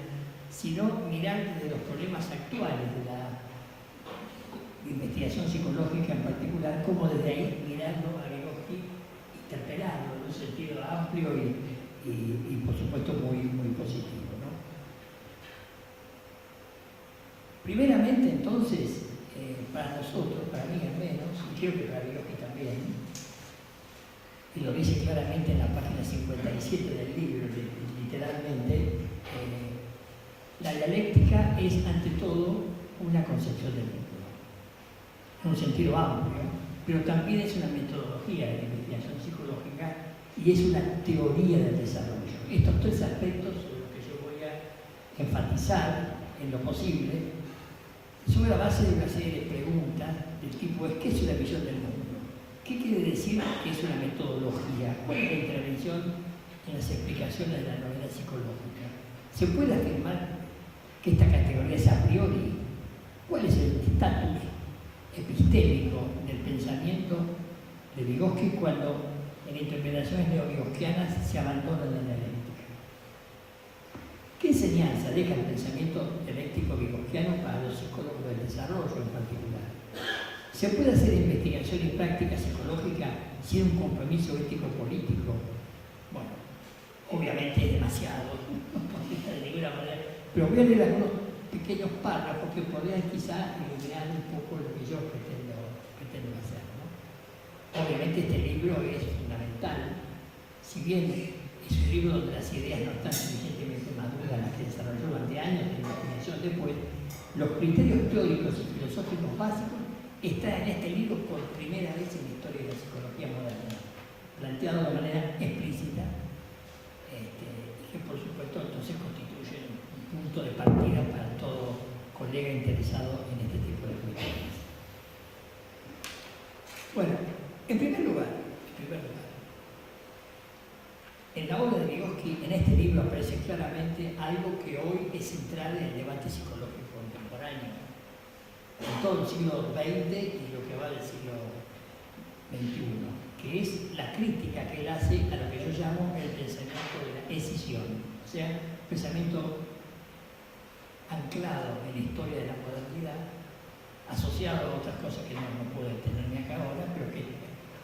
sino mirar desde los problemas actuales de la investigación psicológica en particular, como desde ahí mirarlo a Vygotsky, interpelarlo en un sentido amplio y por supuesto muy positivo, ¿no? Primeramente, entonces, para nosotros, para mí al menos, y creo que para Vygotsky también, y lo dice claramente en la página 57 del libro, literalmente, la dialéctica es ante todo una concepción del mundo, en un sentido amplio, pero también es una metodología de investigación psicológica y es una teoría del desarrollo. Estos tres aspectos son los que yo voy a enfatizar en lo posible, sobre la base de una serie de preguntas del tipo: ¿qué es una visión del mundo? ¿Qué quiere decir que es una metodología? ¿Cuál es la intervención en las explicaciones de la novedad psicológica? ¿Se puede afirmar que esta categoría es a priori? ¿Cuál es el estatus epistémico del pensamiento de Vygotsky cuando en interpretaciones neo-vygotskianas se abandona la dialéctica? ¿Qué enseñanza deja el pensamiento dialéctico vygotskiano para los psicólogos del desarrollo en particular? ¿Se puede hacer investigación y práctica psicológica sin un compromiso ético-político? Bueno, obviamente es demasiado, no podría de ninguna manera, pero voy a leer algunos pequeños párrafos que podrían quizá iluminar un poco lo que yo pretendo hacer, ¿no? Obviamente este libro es fundamental, si bien es un libro donde las ideas no están suficientemente maduras, las que desarrolló durante años de investigación después, los criterios teóricos y filosóficos básicos están en este libro por primera vez en la historia de la psicología moderna, planteado de manera explícita, y que por supuesto entonces constituyen un punto de partida para todo colega interesado en este tipo de cuestiones. Bueno, en primer lugar, en la obra de Vygotsky, en este libro aparece claramente algo que hoy es central en el debate psicológico contemporáneo, en todo el siglo XX y lo que va del siglo XXI, que es la crítica que él hace a lo que yo llamo el pensamiento de la escisión, o sea, pensamiento anclado en la historia de la modernidad, asociado a otras cosas que no puedo detenerme acá ahora, pero que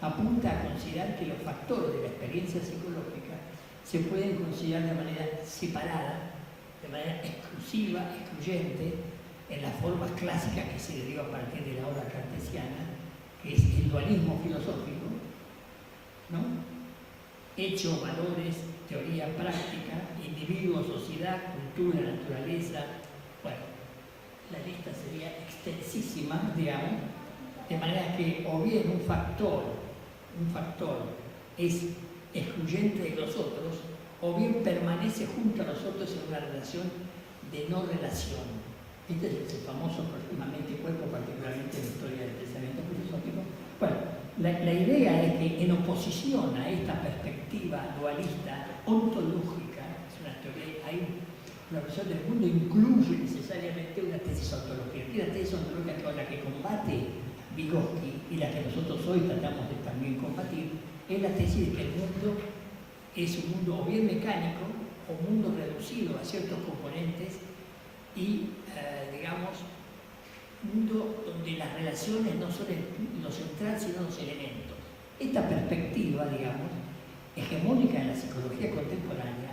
apunta a considerar que los factores de la experiencia psicológica se pueden considerar de manera separada, de manera exclusiva, excluyente, en las formas clásicas que se deriva a partir de la obra cartesiana, que es el dualismo filosófico, ¿no? Hecho, valores, teoría, práctica, individuo, sociedad, cultura, naturaleza. Bueno, la lista sería extensísima, digamos, de manera que o bien un factor es excluyente de los otros, o bien permanece junto a los otros en una relación de no relación. Este es el famoso próximamente cuerpo, particularmente en la historia del pensamiento filosófico. Bueno, la idea es que en oposición a esta perspectiva dualista ontológica, es una teoría, hay una visión del mundo incluye necesariamente una tesis ontológica. Y la tesis ontológica con la que combate Vygotsky y la que nosotros hoy tratamos de también combatir es la tesis de que el mundo es un mundo o bien mecánico o un mundo reducido a ciertos componentes y, digamos, un mundo donde las relaciones no son lo central sino los elementos. Esta perspectiva, digamos, hegemónica en la psicología contemporánea,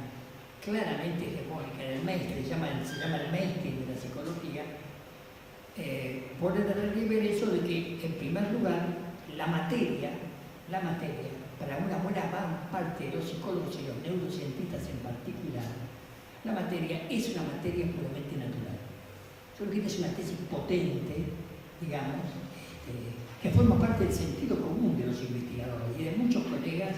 claramente hegemónica en el mainstream, se llama el mainstream de la psicología, pone de relieve el hecho de que, en primer lugar, la materia, para una buena parte de los psicólogos y los neurocientistas en particular, la materia es una materia puramente natural. Yo creo que esta es una tesis potente, digamos, que forma parte del sentido común de los investigadores y de muchos colegas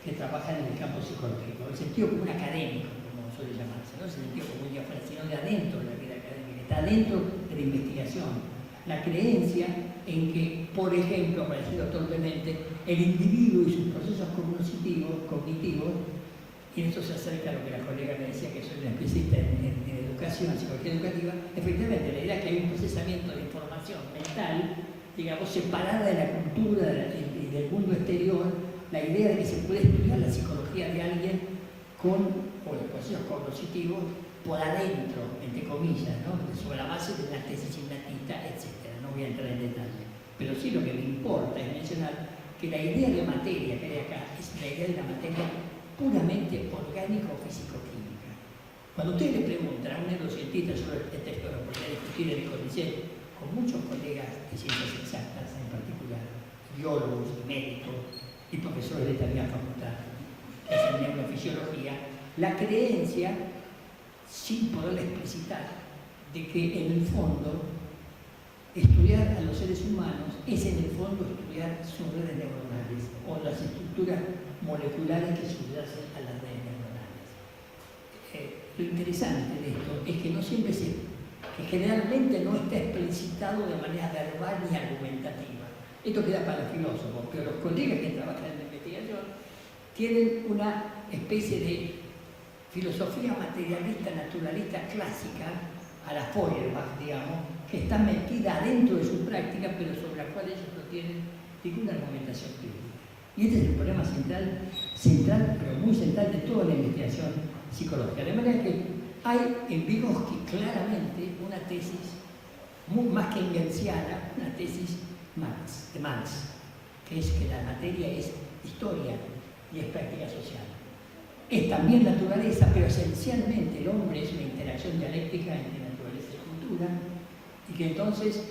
que trabajan en el campo psicológico, el sentido común académico, como suele llamarse, no el sentido común de afuera, sino de adentro de la vida académica, está dentro de la investigación. La creencia en que, por ejemplo, para decirlo torpemente, el individuo y sus procesos cognitivos, y esto se acerca a lo que la colega me decía, que soy una especialista en educación, psicología educativa, efectivamente la idea que hay un procesamiento de información mental, digamos, separada de la cultura y del mundo exterior, la idea de que se puede estudiar la psicología de alguien o los procesos cognitivos por adentro, entre comillas, ¿no? Sobre la base de una tesis innatista, etc. No voy a entrar en detalle. Pero sí lo que me importa es mencionar que la idea de materia que hay acá es la idea de la materia puramente orgánica o físico-química. Cuando ustedes le preguntan a un neurocientista sobre este texto, lo podría discutir en el CONICET con muchos colegas de ciencias exactas, en particular, biólogos, médicos y profesores de determinada facultad que hacen neurofisiología, la creencia, sin poderla explicitar, de que en el fondo estudiar a los seres humanos es en el fondo estudiar sus redes neuronales o las estructuras moleculares que subyacen a las redes neuronales. Lo interesante de esto es que no siempre que generalmente no está explicitado de manera verbal ni argumentativa. Esto queda para los filósofos, pero los colegas que trabajan en la investigación tienen una especie de filosofía materialista, naturalista clásica, a la Feuerbach, digamos, que está metida dentro de su práctica, pero sobre la cual ellos no tienen ninguna argumentación crítica. Y este es el problema central, pero muy central de toda la investigación psicológica. De manera que hay en Vygotsky claramente una tesis, más que engelsiana, una tesis de Marx, que es que la materia es historia y es práctica social. Es también naturaleza, pero esencialmente el hombre es una interacción dialéctica entre naturaleza y cultura, y que entonces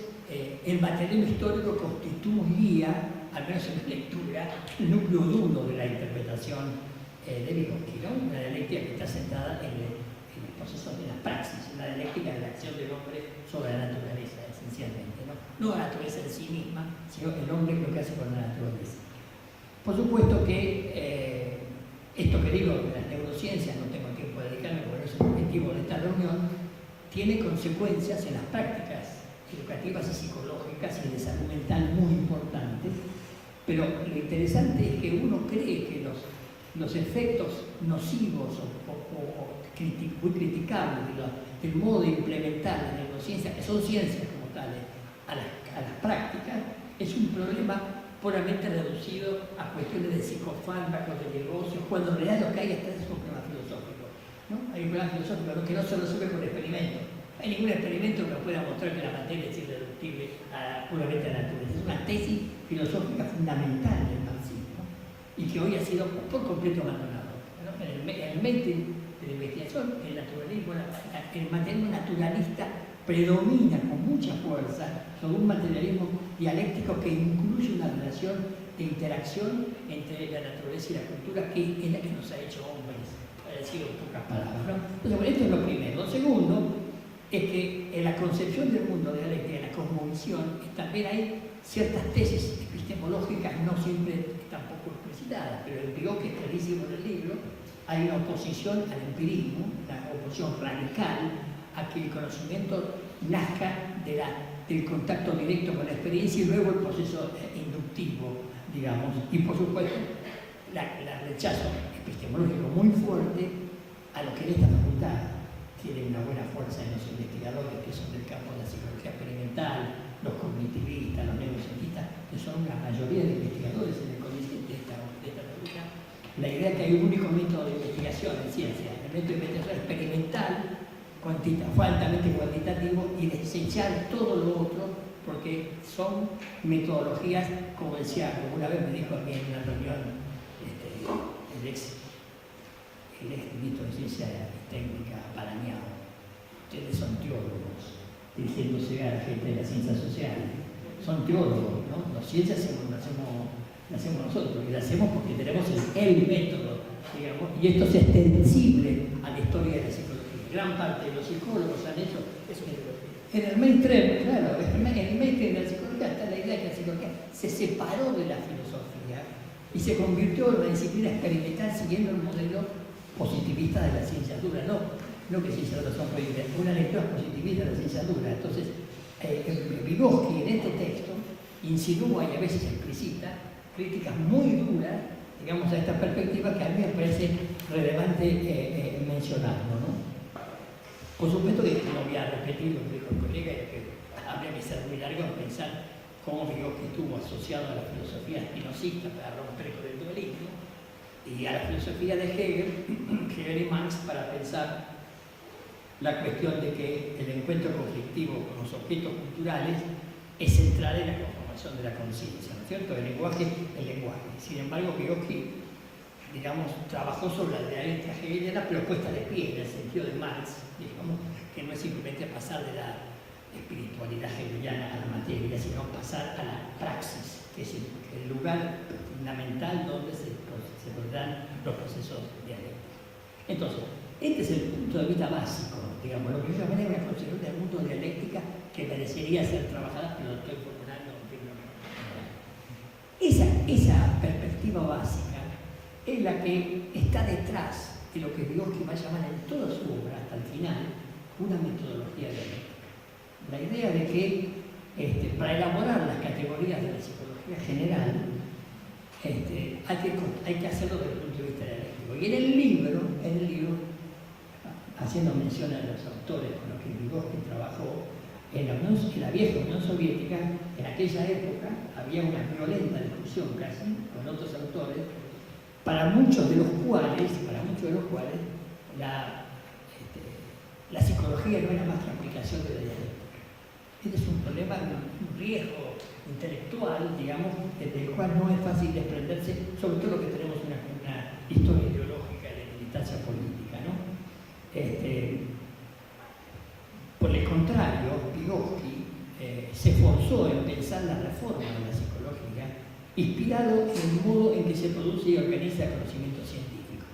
el materialismo histórico constituía, al menos en mi lectura, el núcleo duro de la interpretación de Vygotsky, ¿no? Una dialéctica que está sentada en el proceso de la praxis, una dialéctica de la acción del hombre sobre la naturaleza, esencialmente, no la naturaleza en sí misma, sino el hombre lo que hace con la naturaleza. Por supuesto que esto que digo de las neurociencias, no tengo tiempo de dedicarme porque no es el objetivo de esta reunión, tiene consecuencias en las prácticas educativas y psicológicas y de salud mental muy importantes, pero lo interesante es que uno cree que los efectos nocivos o muy criticables del modo de implementar la neurociencia, que son ciencias como tales, a las prácticas, es un problema puramente reducido a cuestiones de psicofármacos, de negocios, cuando en realidad lo que hay atrás es un problema filosófico, ¿no? Hay un problema filosófico que no se resuelve con experimentos. No hay ningún experimento que nos pueda mostrar que la materia es irreductible puramente a la naturaleza. Es una tesis filosófica fundamental del marxismo y que hoy ha sido por completo abandonado, ¿no? En el mente de la investigación, el naturalismo, el materialismo naturalista predomina con mucha fuerza sobre un materialismo dialéctico que incluye una relación de interacción entre la naturaleza y la cultura que es la que nos ha hecho hombres, para decirlo en pocas palabras, ¿no? Entonces, bueno, esto es lo primero. Lo segundo es que en la concepción del mundo dialéctico, en la cosmovisión, también hay ciertas tesis epistemológicas, no siempre tampoco explicitadas, pero en Vygotsky, que es clarísimo en el libro, hay una oposición al empirismo, una oposición radical a que el conocimiento nazca del contacto directo con la experiencia y luego el proceso inductivo, digamos. Y por supuesto, el rechazo epistemológico muy fuerte a lo que en esta facultad tiene una buena fuerza en los investigadores que son del campo de la psicología experimental, los cognitivistas, los neurocientistas, que son una mayoría de investigadores en el CONICET de esta facultad. La idea que hay un único método de investigación en ciencia, el método de investigación experimental, fue altamente cuantitativo y desechar todo lo otro porque son metodologías, como decía, como una vez me dijo a mí en una reunión el ex ministro de Ciencia Técnica Parañao, ustedes son teólogos, dirigiéndose a la gente de las ciencias sociales, son teólogos, ¿no? La ciencia la hacemos nosotros y la hacemos porque tenemos el método, digamos, y esto es extensible a la historia de la psicología. Gran parte de los psicólogos han hecho eso. En el mainstream, claro, en el mainstream de la psicología está la idea de que la psicología se separó de la filosofía y se convirtió en una disciplina experimental siguiendo el modelo positivista de la ciencia dura. No que ciencia dura son prohibidas, una lectura positivista de la ciencia dura. Entonces, Vygotsky en este texto insinúa y a veces explicita críticas muy duras, digamos, a esta perspectiva que a mí me parece relevante mencionarlo, ¿no? Por supuesto que no voy a repetir lo que dijo el colega, que habría que ser muy largo en pensar cómo Vygotsky estuvo asociado a la filosofía espinosista para romper con el dualismo y a la filosofía de Hegel y Marx para pensar la cuestión de que el encuentro conflictivo con los objetos culturales es central en la conformación de la conciencia, ¿no es cierto? El lenguaje. Sin embargo, Vygotsky, digamos, trabajó sobre la dialéctica hegeliana, pero puesta de pie, en el sentido de Marx, digamos, que no es simplemente pasar de la espiritualidad hegeliana a la materia, sino pasar a la praxis, que es el lugar fundamental donde se produrán los procesos dialécticos. Entonces, este es el punto de vista básico, digamos, lo que yo llamaría una concepción del mundo dialéctica que merecería ser trabajada, pero lo estoy formulando en términos. Esa perspectiva básica es la que está detrás de lo que Vygotsky va a llamar en toda su obra, hasta el final, una metodología dialéctica. La idea de que para elaborar las categorías de la psicología general hay que hacerlo desde el punto de vista dialéctico. Y en el libro, haciendo mención a los autores con los que Vygotsky trabajó en la vieja Unión Soviética, en aquella época había una violenta discusión casi con otros autores, para muchos de los cuales la psicología no era más que aplicación de la dialéctica. Este es un problema, un riesgo intelectual, digamos, del cual no es fácil desprenderse, sobre todo lo que tenemos una historia ideológica de militancia política, ¿no? Por el contrario, Vygotsky se esforzó en pensar la reforma de la psicología, inspirado en el modo en que se produce y organiza el conocimiento científico.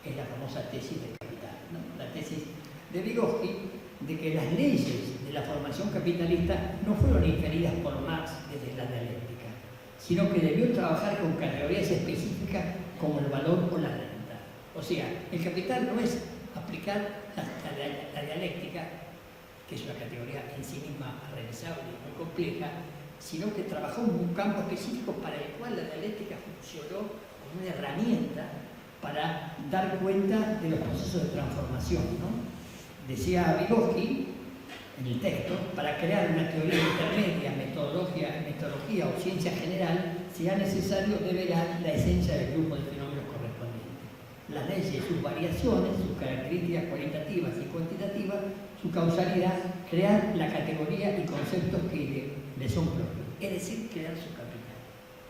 Es la famosa tesis del capital, ¿no? La tesis de Vygotsky de que las leyes de la formación capitalista no fueron inferidas por Marx desde la dialéctica, sino que debió trabajar con categorías específicas como el valor o la renta. O sea, el capital no es aplicar la dialéctica, que es una categoría en sí misma realizable y muy compleja, sino que trabajó en un campo específico para el cual la dialéctica funcionó como una herramienta para dar cuenta de los procesos de transformación, ¿no? Decía Vygotsky en el texto, para crear una teoría intermedia, metodología o ciencia general, será necesario develar la esencia del grupo de fenómenos correspondientes, las leyes, sus variaciones, sus características cualitativas y cuantitativas, su causalidad, crear la categoría y conceptos que le son propios, es decir, crear su capital.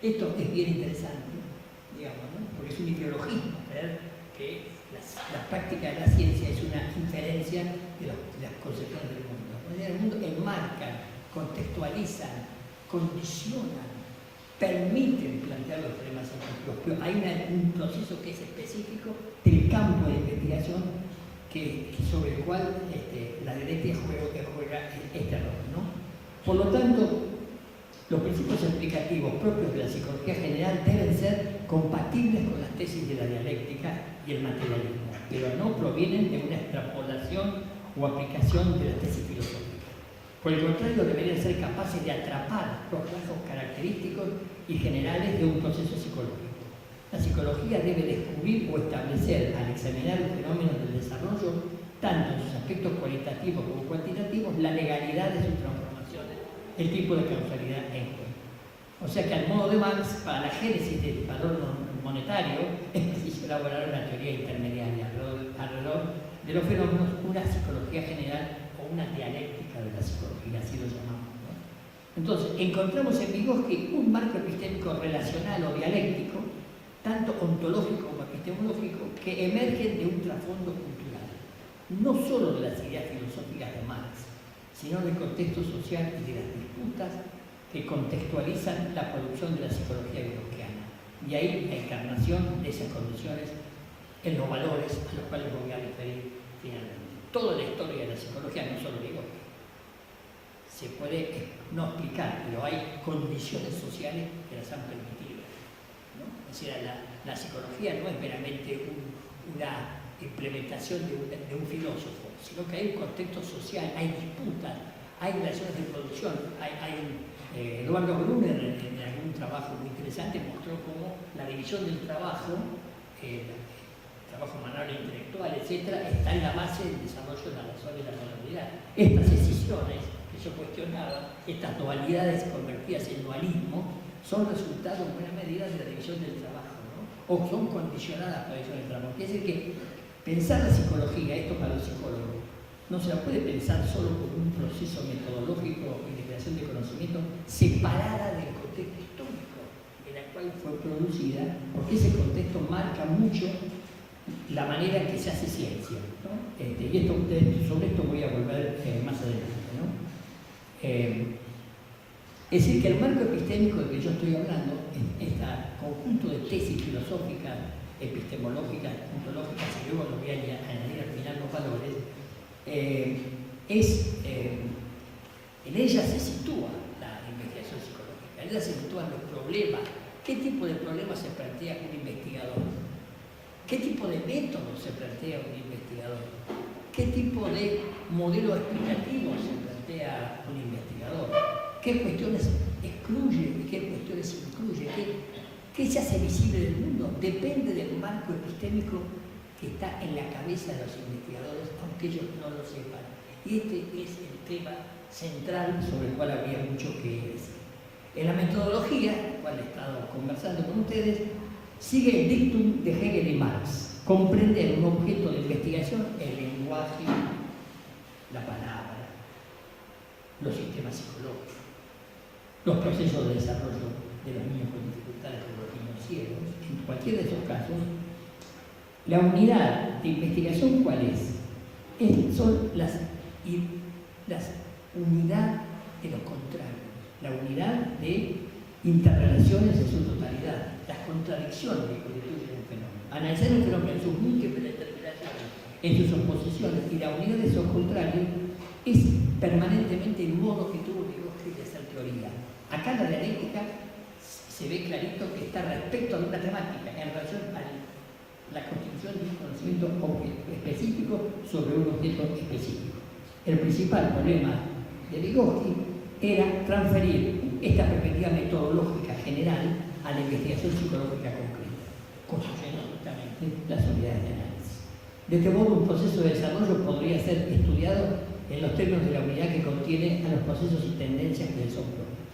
Esto es bien interesante, digamos, ¿no? Porque es un ideologismo, creer que la práctica de la ciencia es una inferencia de las concepciones del mundo. El mundo enmarcan, contextualizan, condicionan, permiten plantear los problemas científicos, pero hay un proceso que es específico del campo de investigación sobre el cual la dialéctica juega este rol, ¿no? Por lo tanto, los principios explicativos propios de la psicología general deben ser compatibles con las tesis de la dialéctica y el materialismo, pero no provienen de una extrapolación o aplicación de las tesis filosóficas. Por el contrario, deberían ser capaces de atrapar los rasgos característicos y generales de un proceso psicológico. La psicología debe descubrir o establecer, al examinar los fenómenos del desarrollo, tanto en sus aspectos cualitativos como cuantitativos, la legalidad de sus transformaciones, el tipo de causalidad en juego. O sea que, al modo de Marx, para la génesis del valor monetario, es preciso elaborar una teoría intermediaria alrededor de los fenómenos, una psicología general o una dialéctica de la psicología, así lo llamamos, ¿no? Entonces, encontramos en Vygotsky un marco epistémico relacional o dialéctico, tanto ontológico como epistemológico, que emergen de un trasfondo cultural, no solo de las ideas filosóficas de Marx, sino del contexto social y de las disputas que contextualizan la producción de la psicología vygotskyana. Y ahí la encarnación de esas condiciones en los valores a los cuales me voy a referir finalmente. Toda la historia de la psicología, no solo Vygotsky, se puede no explicar, pero hay condiciones sociales que las han permitido, ¿no? O sea, la psicología no es meramente una implementación de un filósofo, sino que hay un contexto social, hay disputas, hay relaciones de producción, hay Eduardo Brunner, en algún trabajo muy interesante, mostró cómo la división del trabajo, trabajo manual e intelectual, etc., está en la base del desarrollo de la razón y la modernidad. Estas decisiones que yo cuestionaba, estas dualidades convertidas en dualismo, son resultado en buena medida de la división del trabajo, ¿no? O son condicionadas por la división del trabajo. Quiere decir que pensar la psicología, esto para los psicólogos, no se la puede pensar solo como un proceso metodológico y de creación de conocimiento separada del contexto histórico en el cual fue producida, porque ese contexto marca mucho la manera en que se hace ciencia, ¿no? Y sobre esto voy a volver más adelante, ¿no? Es decir, que el marco epistémico del que yo estoy hablando, este conjunto de tesis filosóficas, epistemológicas, ontológicas, y luego lo voy a añadir al final los valores, en ella se sitúa la investigación psicológica, en ella se sitúan los problemas. ¿Qué tipo de problemas se plantea un investigador? ¿Qué tipo de método se plantea un investigador? ¿Qué tipo de modelo explicativo se plantea un investigador? ¿Qué cuestiones excluye y qué cuestiones incluye? ¿Qué se hace visible del mundo? Depende del marco epistémico que está en la cabeza de los investigadores, aunque ellos no lo sepan. Y este es el tema central sobre el cual habría mucho que decir. En la metodología, la cual he estado conversando con ustedes, sigue el dictum de Hegel y Marx: comprender un objeto de investigación, el lenguaje, la palabra, los sistemas psicológicos, los procesos de desarrollo de los niños con dificultades o los niños ciegos. En cualquiera de esos casos, la unidad de investigación, ¿cuál es? Son las unidad de los contrarios, la unidad de interrelaciones en su totalidad, las contradicciones que constituyen un fenómeno. Analizar un fenómeno en sus múltiples determinaciones, en sus oposiciones, y la unidad de esos contrarios es permanentemente el modo que tuvo Vygotsky de hacer teoría. Acá la dialéctica se ve clarito que está respecto a una temática en relación a la constitución de un conocimiento específico sobre un objeto específico. El principal problema de Vygotsky era transferir esta perspectiva metodológica general a la investigación psicológica concreta, construyendo justamente las unidades de análisis. De este modo, un proceso de desarrollo podría ser estudiado en los términos de la unidad que contiene a los procesos y tendencias que le son propios.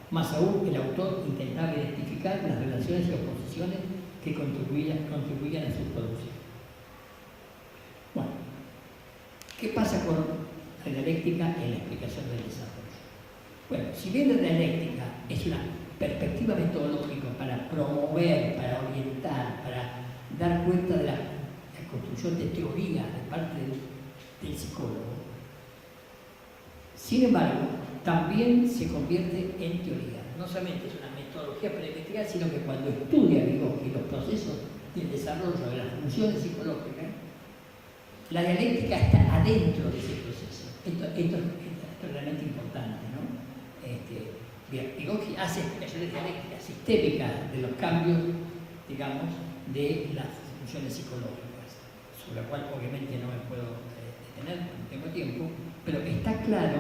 Más aún, el autor intentaba identificar las relaciones y oposiciones que contribuían a su producción. Bueno, ¿qué pasa con la dialéctica en la explicación del desarrollo? Bueno, si bien la dialéctica es una perspectiva metodológica para promover, para orientar, para dar cuenta de la construcción de teoría de parte del psicólogo, sin embargo, también se convierte en teoría. No solamente es una metodología para investigar, sino que cuando estudia Vygotsky los procesos del desarrollo de las funciones psicológicas, la dialéctica está adentro de ese proceso. Esto es realmente importante, ¿no? Vygotsky hace explicaciones dialécticas sistémicas de los cambios, digamos, de las funciones psicológicas, sobre la cual obviamente no me puedo detener, no tengo tiempo, pero está claro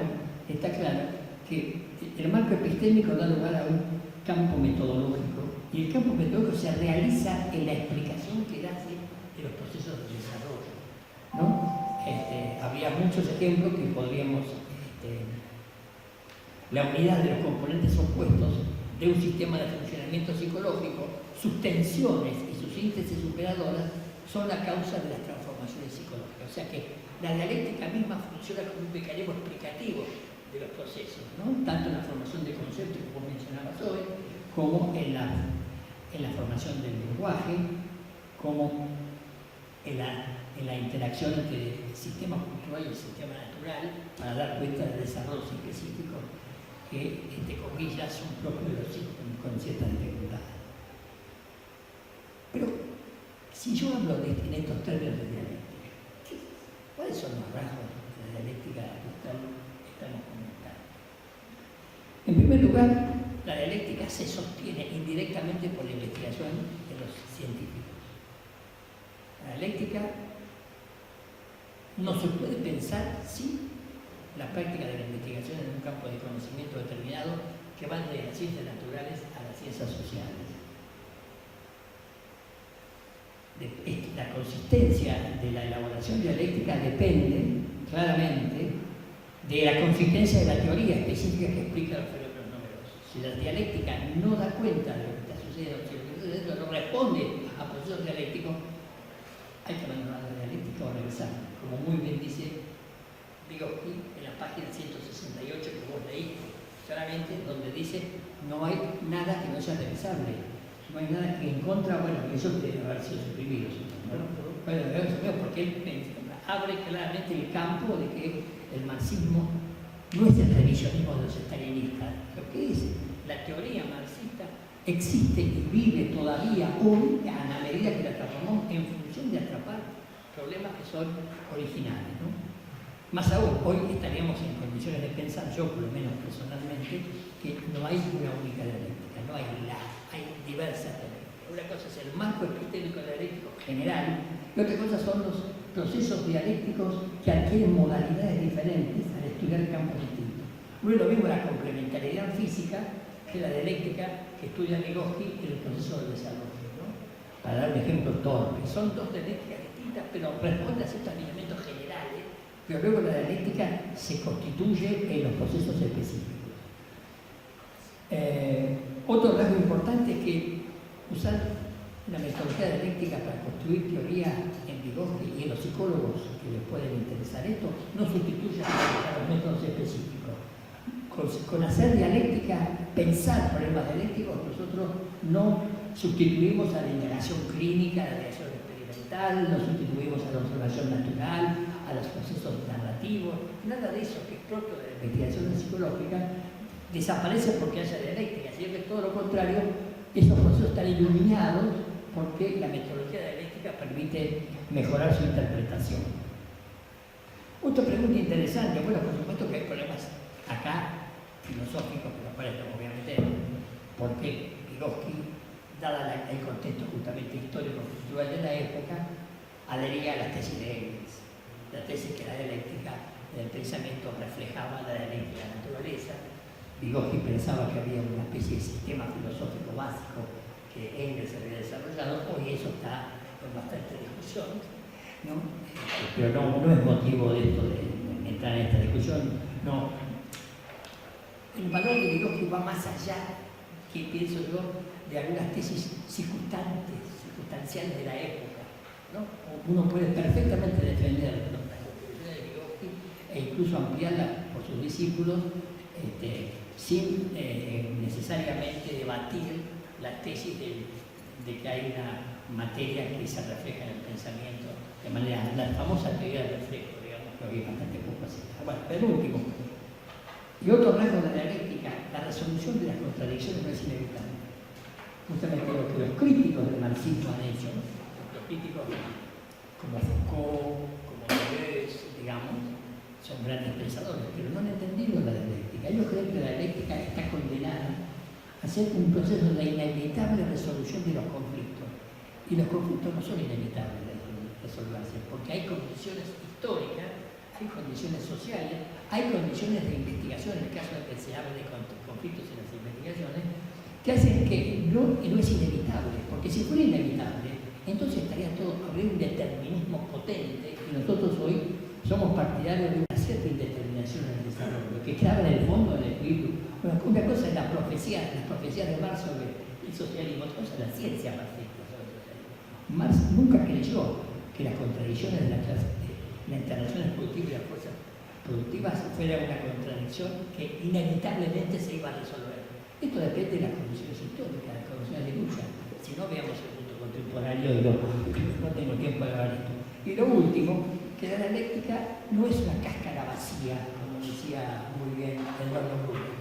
que el marco epistémico da lugar a un campo metodológico, y el campo metodológico se realiza en la explicación que hace de los procesos de desarrollo, ¿no? Habría muchos ejemplos que podríamos... la unidad de los componentes opuestos de un sistema de funcionamiento psicológico, sus tensiones y sus síntesis superadoras son la causa de las transformaciones psicológicas. O sea que la dialéctica misma funciona como un mecanismo explicativo de los procesos, ¿no? Tanto en la formación de conceptos, como mencionabas hoy, como en la formación del lenguaje, como en la interacción entre el sistema cultural y el sistema natural, para dar cuenta de desarrollos específicos que, entre comillas, son propios de los sistemas con ciertas dificultades. Pero, si yo hablo en estos términos de dialéctica, ¿cuáles son los rasgos de la dialéctica que estamos comentando? En primer lugar, la dialéctica se sostiene indirectamente por la investigación de los científicos. La dialéctica no se puede pensar sin la práctica de la investigación en un campo de conocimiento determinado que van de las ciencias naturales a las ciencias sociales. La consistencia de la elaboración dialéctica depende claramente de la consistencia de la teoría específica que explica los fenómenos numerosos. Si la dialéctica no da cuenta de lo que está sucediendo, si lo que está sucediendo no responde a procesos dialécticos, hay que abandonar la dialéctica o revisar. Como muy bien dice Vygotsky en la página 168 que vos leíste, claramente donde dice no hay nada que no sea revisable. No hay nada que en contra, bueno, eso debe haber sido suprimido, ¿no? Porque él abre claramente el campo de que el marxismo no es el revisionismo de los estalinistas. Lo que es la teoría marxista existe y vive todavía hoy a la medida que la transformamos en función de atrapar problemas que son originales, ¿no? Más aún, hoy estaríamos en condiciones de pensar, yo por lo menos personalmente, que no hay una única dialéctica, no hay diversas dialécticas. Una cosa es el marco epistémico dialéctico general y otra cosa son los procesos dialécticos que adquieren modalidades diferentes al estudiar campos distintos. No es lo mismo la complementariedad física que la dialéctica que estudia Vygotsky en el proceso del desarrollo, ¿no? Para dar un ejemplo torpe, son dos dialécticas distintas, pero responden a ciertos alineamientos generales, pero luego la dialéctica se constituye en los procesos específicos. Otro rasgo importante es que usar la metodología dialéctica para construir teoría en Vygotsky y en los psicólogos que les pueden interesar esto no sustituye a los métodos específicos. Con hacer dialéctica, pensar problemas dialécticos, nosotros no sustituimos a la indagación clínica, a la indagación experimental, no sustituimos a la observación natural, a los procesos narrativos, nada de eso que es propio de la investigación psicológica desaparece porque haya dialéctica, sino que todo lo contrario, esos procesos están iluminados porque la metodología dialéctica permite mejorar su interpretación. Otra pregunta interesante, bueno, por supuesto que hay problemas acá filosóficos, pero para esto obviamente, porque Vygotsky, dada el contexto justamente histórico-cultural de la época, adhería a la tesis de Engels, la tesis que la dialéctica del pensamiento reflejaba la dialéctica de la naturaleza. Vygotsky pensaba que había una especie de sistema filosófico básico que Engels había desarrollado, hoy eso está en bastante discusión, ¿no? Pero no es motivo de esto de entrar en esta discusión, no. El valor de Vygotsky va más allá, que pienso yo, de algunas tesis circunstanciales de la época, ¿no? Uno puede perfectamente defender las conclusiones de Vygotsky e incluso ampliarlas por sus discípulos, sin necesariamente debatir la tesis de que hay una materia que se refleja en el pensamiento de manera, la famosa teoría del reflejo, digamos, que hoy es bastante poco aceptada. Bueno, pero último. Y otro rasgo de la dialéctica, la resolución de las contradicciones no es inevitable. Justamente lo que los críticos del marxismo han hecho, ¿no? Los críticos como Foucault, como Deleuze, digamos, son grandes pensadores, pero no han entendido la dialéctica. Ellos creen que la dialéctica está condenada a ser un proceso de inevitable resolución de los conflictos. Y los conflictos no son inevitables de resolverse, porque hay condiciones históricas, hay condiciones sociales, hay condiciones de investigación, en el caso de que se hable de conflictos en las investigaciones, que hacen que no es inevitable, porque si fuera inevitable, entonces estaría todo, habría un determinismo potente, y nosotros hoy somos partidarios de una cierta indeterminación en el desarrollo, que clava en el fondo del equilibrio. Una cosa es las profecías de Marx sobre el socialismo, otra cosa es la ciencia marxista sobre el socialismo. Marx nunca creyó que las contradicciones de las interacciones productivas y las fuerzas productivas fuera una contradicción que inevitablemente se iba a resolver. Esto depende de las condiciones históricas, de las condiciones de lucha. Si no, veamos el punto contemporáneo de no tengo tiempo de hablar esto. Y lo último, que la dialéctica no es una cáscara vacía, como decía muy bien Eduardo Bruno,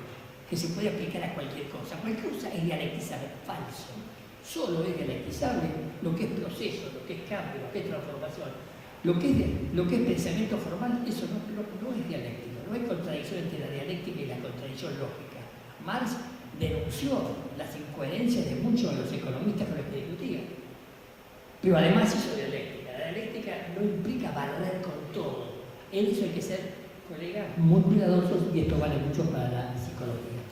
que se puede aplicar a cualquier cosa. Cualquier cosa es dialectizable, falso. Solo es dialectizable lo que es proceso, lo que es cambio, lo que es transformación. Lo que es pensamiento formal, eso no es dialéctico. No hay contradicción entre la dialéctica y la contradicción lógica. Marx denunció las incoherencias de muchos de los economistas con los que discutía. Pero además hizo dialéctica. La dialéctica no implica barrer con todo. En eso hay que ser, colegas, muy cuidadosos y esto vale mucho para la psicología.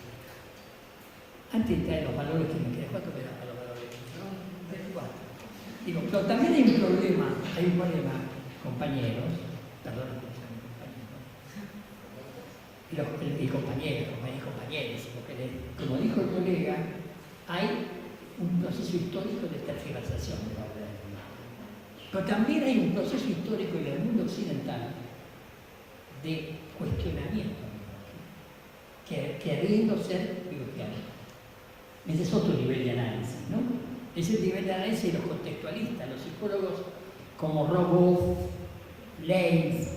antes de entrar en los valores que me quedan, ¿cuánto quedan para los valores? ¿No? 24. Digo, pero también hay un problema, compañeros, perdón, y compañeros y compañeras, porque como dijo el colega, hay un proceso histórico de tergiversación de la obra de Dios. Pero también hay un proceso histórico en el mundo occidental de cuestionamiento, queriendo ser bigotiano. Ese es otro nivel de análisis, ¿no? Es el nivel de análisis de los contextualistas, los psicólogos como Rogov, Leibniz,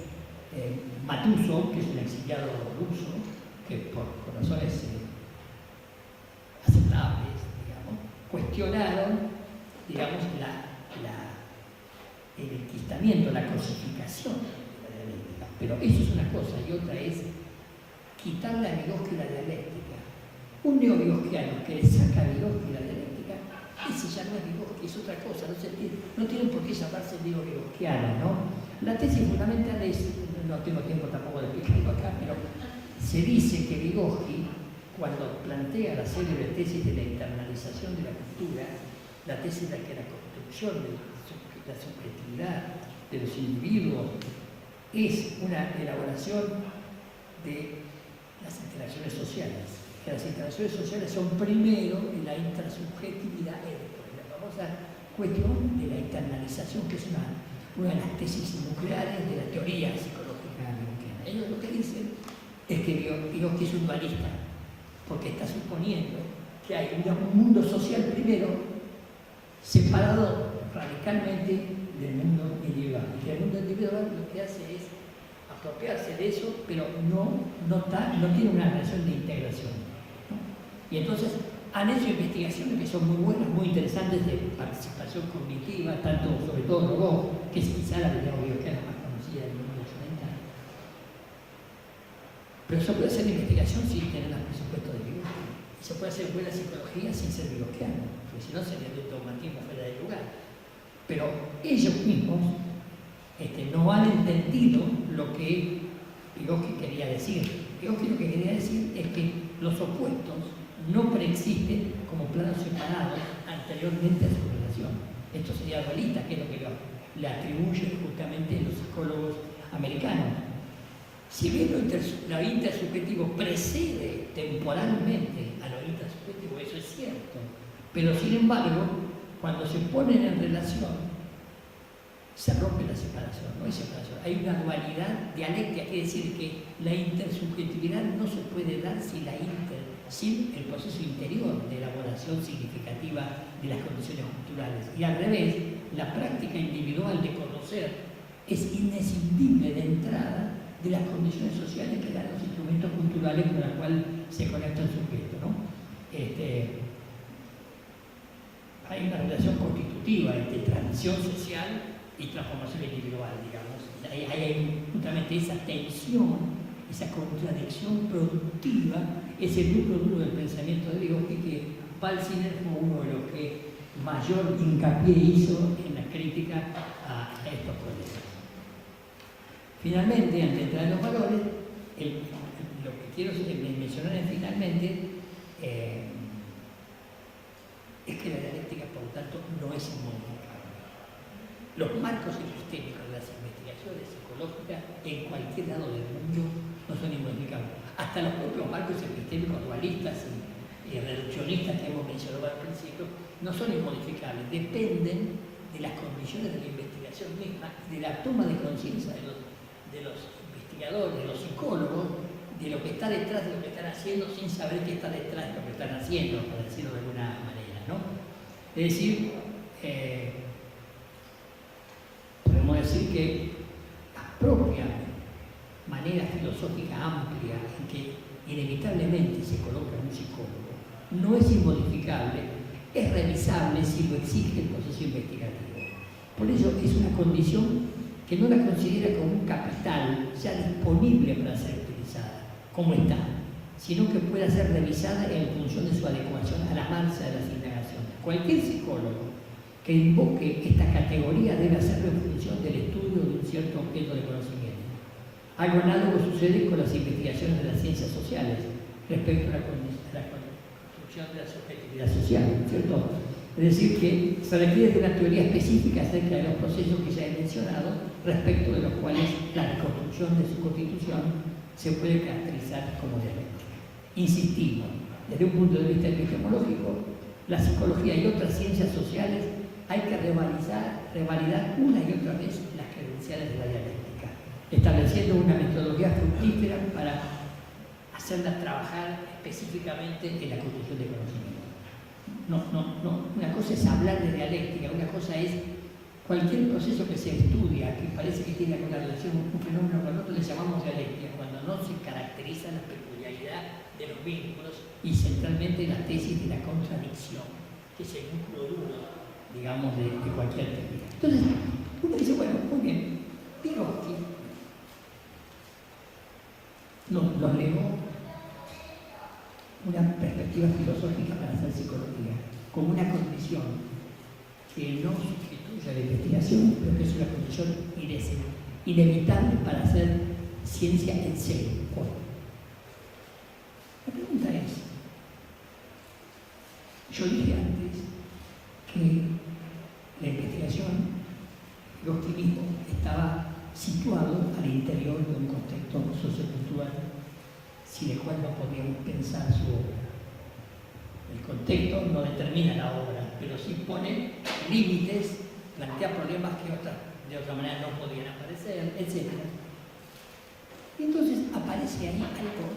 Matuso, que es un exiliado ruso, que por razones aceptables, digamos, cuestionaron, digamos, el enquistamiento, la cosificación de la dialéctica. Pero eso es una cosa, y otra es quitarle a Vygotsky la dialéctica. Un neo-vygotsiano que le saca a Vygotsky la dialéctica, ese ya no es Vygotsky, es otra cosa, no tienen por qué llamarse neo-vygotsiano, ¿no? La tesis fundamental es, no tengo tiempo tampoco de explicarlo acá, pero se dice que Vygotsky, cuando plantea la célebre tesis de la internalización de la cultura, la tesis de que la construcción de la subjetividad de los individuos es una elaboración de las interacciones sociales, que las interacciones sociales son primero en la intersubjetividad, la famosa cuestión de la internalización, que es una de las tesis nucleares de la teoría psicológica vygotsiana. Ellos lo que dicen es que Vygotsky es un dualista, porque está suponiendo que hay un mundo social primero, separado radicalmente del mundo individual. Y que el mundo individual lo que hace es apropiarse de eso, pero no tiene una relación de integración, ¿no? Y entonces han hecho investigaciones que son muy buenas, muy interesantes de participación cognitiva, tanto sobre todo Rogov, que es quizá la vygotsiana más conocida del mundo occidental. Pero se puede hacer investigación sin tener el presupuesto de Vygotsky. Y se puede hacer buena psicología sin ser vygotsiano, porque si no sería de dogmatismo fuera de lugar. Pero ellos mismos no han entendido lo que Vygotsky quería decir. Vygotsky lo que quería decir es que los opuestos no preexisten como planos separados anteriormente a su relación. Esto sería dualista, que es lo que le atribuyen justamente los psicólogos americanos. Si bien lo intersubjetivo precede temporalmente a lo intersubjetivo, eso es cierto, pero sin embargo, cuando se ponen en relación, se rompe la separación, no hay separación. Hay una dualidad dialéctica, quiere decir que la intersubjetividad no se puede dar sin el proceso interior de elaboración significativa de las condiciones culturales. Y al revés, la práctica individual de conocer es inescindible de entrada de las condiciones sociales que dan los instrumentos culturales con los cuales se conecta el sujeto, ¿no? Hay una relación constitutiva entre transmisión social y transformación individual, digamos. Hay justamente esa tensión, esa contradicción productiva, es el núcleo duro del pensamiento de Vygotsky, que Balsiner fue uno de los que mayor hincapié hizo en la crítica a estos procesos. Finalmente, antes de entrar en los valores, lo que quiero mencionar finalmente es que la dialéctica, por lo tanto, no es inmodificable. Los marcos epistémicos de las investigaciones psicológicas en cualquier lado del mundo no son inmodificables. Hasta los propios marcos epistémicos dualistas y reduccionistas que hemos mencionado al principio no son inmodificables, dependen de las condiciones de la investigación misma, de la toma de conciencia de los investigadores, de los psicólogos, de lo que está detrás de lo que están haciendo sin saber qué está detrás de lo que están haciendo, por decirlo de alguna manera, ¿no? Es decir, podemos decir que la propia manera filosófica amplia en que inevitablemente se coloca un psicólogo no es inmodificable, es revisable si lo exige el proceso investigativo. Por ello es una condición que no la considera como un capital ya disponible para ser utilizada, como está, sino que pueda ser revisada en función de su adecuación a la marcha de las indagaciones. Cualquier psicólogo que invoque esta categoría debe hacerlo en función del estudio de un cierto objeto de conocimiento. Algo análogo sucede con las investigaciones de las ciencias sociales respecto a la construcción construcción de la subjetividad social, ¿cierto? Es decir, que se requiere de una teoría específica acerca de los procesos que ya he mencionado, respecto de los cuales la reconstrucción de su constitución se puede caracterizar como dialéctica. Insistimos, desde un punto de vista epistemológico, la psicología y otras ciencias sociales hay que revalidar una y otra vez las credenciales de la dialéctica, estableciendo una metodología fructífera para hacerla trabajar específicamente en la construcción de conocimiento. Una cosa es hablar de dialéctica, una cosa es cualquier proceso que se estudia, que parece que tiene alguna relación, un fenómeno con otro, le llamamos dialéctica, cuando no se caracteriza la peculiaridad de los vínculos y centralmente la tesis de la contradicción, que es el núcleo duro, digamos, de cualquier teoría. Entonces, uno dice, bueno, muy bien, Vygotsky nos legó una perspectiva filosófica para hacer psicología, como una condición que no sustituye a la investigación, pero que es una condición inevitable para hacer ciencia en serio. La pregunta es, yo dije antes que la investigación, el optimismo, estaba situado al interior de un contexto sociocultural sin el cual no podíamos pensar su obra. El contexto no determina la obra, pero sí pone límites, plantea problemas que de otra manera no podían aparecer, etc. Y entonces aparece ahí algo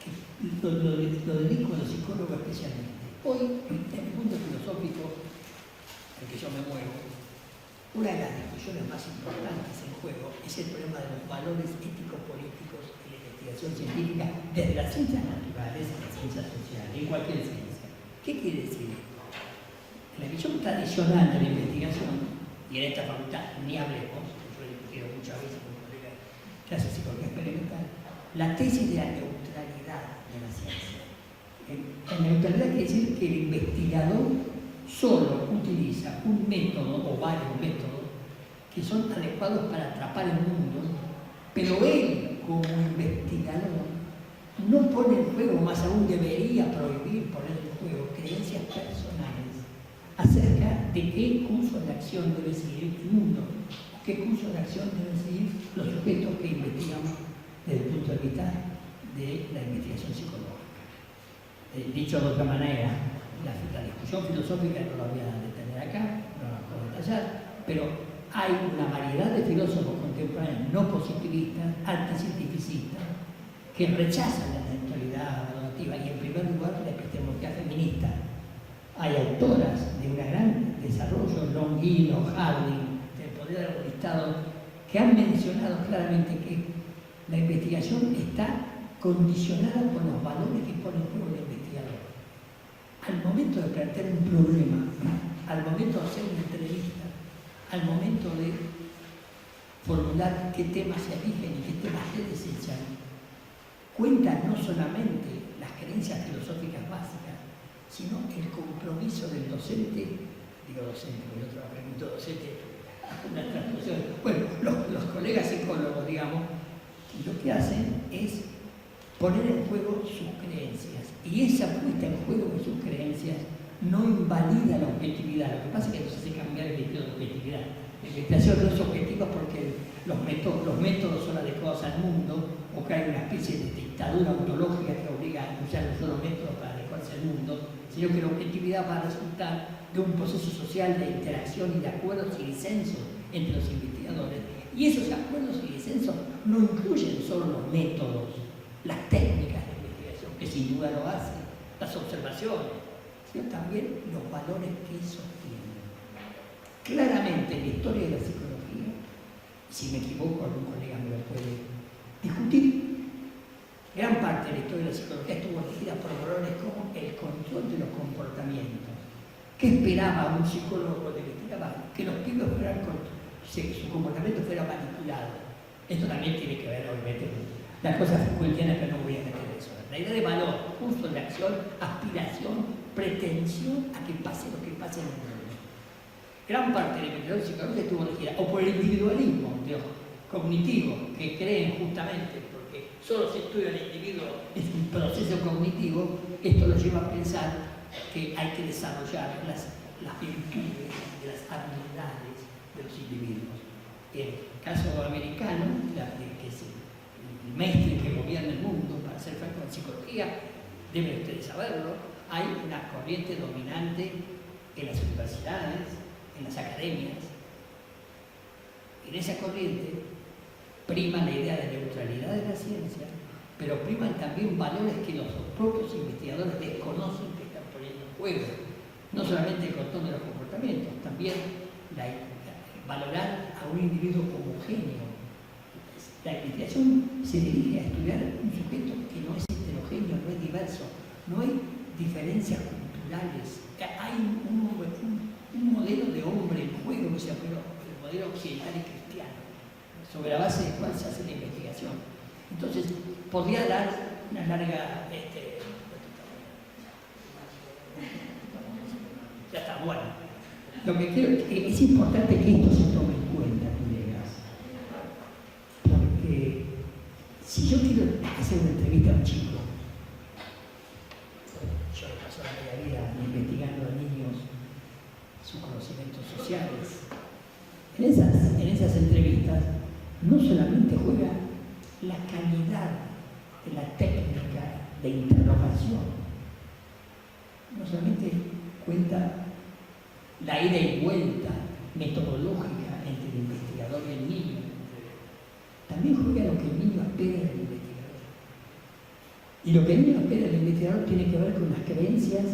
que lo dedico a los psicólogos especialmente. Hoy, en el mundo filosófico en que yo me muevo, una de las discusiones más importantes en juego es el problema de los valores ético-políticos en la investigación científica, desde las ciencias naturales a las ciencias sociales, en cualquier ciencia. ¿Qué quiere decir esto? En la visión tradicional de la investigación, y en esta facultad ni hablemos, yo he discutido muchas veces con colegas que hacen psicología experimental, la tesis de la neutralidad de la ciencia. La neutralidad quiere decir que el investigador solo utiliza un método o varios métodos que son adecuados para atrapar el mundo, pero él, como investigador, no pone en juego, más aún debería prohibir poner en juego creencias personales acerca de qué curso de acción debe seguir el mundo, qué curso de acción deben seguir los sujetos que investigamos desde el punto de vista de la investigación psicológica. Dicho de otra manera, la discusión filosófica no la voy a detener acá, no la puedo detallar, pero hay una variedad de filósofos contemporáneos no positivistas, anticientificistas, que rechazan la neutralidad valorativa y en primer lugar la epistemología feminista. Hay autoras de un gran desarrollo, Longino, Harding, del poder del Estado, que han mencionado claramente que la investigación está condicionada por los valores que pone en juego el investigador. Al momento de plantear un problema, al momento de hacer una entrevista, al momento de formular qué temas se eligen y qué temas se desechan, cuentan no solamente las creencias filosóficas básicas, sino el compromiso del docente, digo docente, porque yo trabajé en docente, una transposición. Bueno, los colegas psicólogos, digamos, lo que hacen es poner en juego sus creencias. Y esa puesta en juego de sus creencias no invalida la objetividad. Lo que pasa es que nos hace cambiar el criterio de objetividad. La investigación no es objetiva porque los métodos son adecuados al mundo, o que hay una especie de dictadura ontológica que obliga a usar un solo método para adecuarse al mundo, sino que la objetividad va a resultar de un proceso social de interacción y de acuerdos y disensos entre los investigadores. Y esos acuerdos y disensos no incluyen solo los métodos, las técnicas de investigación, que sin duda lo hacen, las observaciones, sino también los valores que sostienen. Claramente en la historia de la psicología, si me equivoco algún colega me lo puede discutir, gran parte de la historia de la psicología estuvo regida por valores como el control de los comportamientos. ¿Qué esperaba un psicólogo cuando investigaba? Que los pibes su comportamiento fuera manipulado. Esto también tiene que ver, obviamente, con las cosas Foucaultianas, pero no voy a meter eso. La idea de valor, curso de acción, aspiración, pretensión a que pase lo que pase en el mundo. Gran parte de la investigación psicológica estuvo regida o por el individualismo cognitivo, que creen justamente porque solo se estudia el individuo en un proceso cognitivo, esto lo lleva a pensar que hay que desarrollar las virtudes de las habilidades de los individuos. En el caso americano, que es el maestro que gobierna el mundo, para ser franco en psicología, deben ustedes saberlo, hay una corriente dominante en las universidades, en las academias. En esa corriente prima la idea de neutralidad de la ciencia, pero priman también valores que los propios investigadores desconocen que están poniendo en juego. No solamente el control de los comportamientos, también valorar a un individuo homogéneo. La investigación se dirige a estudiar un sujeto que no es heterogéneo, no es diverso, no hay diferencias culturales. Hay un modelo de hombre en juego que se llama el modelo occidental y cristiano, sobre la base del cual se hace la investigación. Entonces, podría dar una larga... ya está, bueno. Lo que creo es importante que esto se tome en cuenta, colegas. Porque si yo quiero hacer una entrevista a un chico, yo paso la media vida investigando a niños sus conocimientos sociales. En esas entrevistas no solamente juega la calidad de la técnica de interrogación, no solamente cuenta la ida y vuelta metodológica entre el investigador y el niño, también juega lo que el niño espera del investigador. Y lo que el niño espera del investigador tiene que ver con las creencias,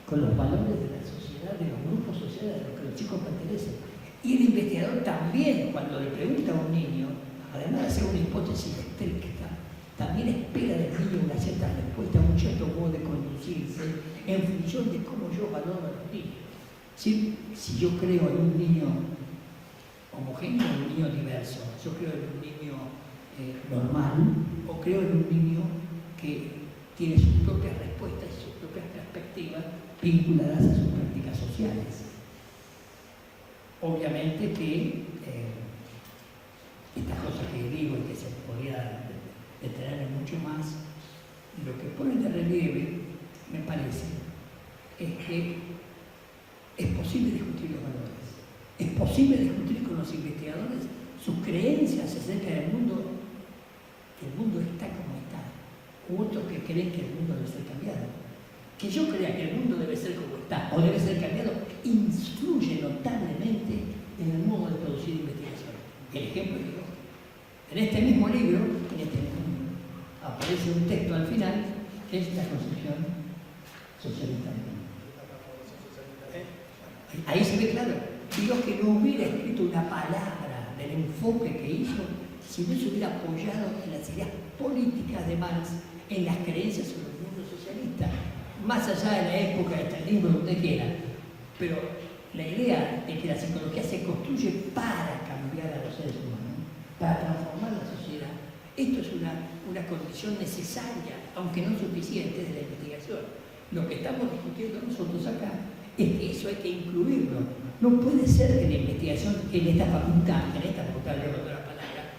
con los valores de la sociedad, de los grupos sociales a los que los chicos pertenecen. Y el investigador también, cuando le pregunta a un niño, además de hacer una hipótesis estricta, también espera del niño una cierta respuesta, un cierto modo de conducirse en función de cómo yo valoro a los niños. Si yo creo en un niño homogéneo, en un niño diverso, yo creo en un niño normal, o creo en un niño que tiene sus propias respuestas y sus propias perspectivas vinculadas a sus prácticas sociales. Obviamente que estas cosas que digo y que se podría detener mucho más, lo que pone de relieve, me parece, es que es posible discutir los valores, es posible discutir con los investigadores sus creencias acerca del mundo, que el mundo está como está, u otros que creen que el mundo debe ser cambiado. Que yo crea que el mundo debe ser como está o debe ser cambiado influye notablemente en el modo de producir investigación. El ejemplo es que en este mismo libro, aparece un texto al final que es la concepción socialista del mundo. Ahí se ve claro. Digo que no hubiera escrito una palabra del enfoque que hizo si no se hubiera apoyado en las ideas políticas de Marx, en las creencias sobre el mundo socialista, más allá de la época de este libro, donde quiera. Pero la idea de que la psicología se construye para cambiar a los seres humanos, para transformar la sociedad, esto es una condición necesaria, aunque no suficiente, de la investigación. Lo que estamos discutiendo nosotros acá es que eso hay que incluirlo. No puede ser que la investigación en esta facultad, le recuerdo la palabra,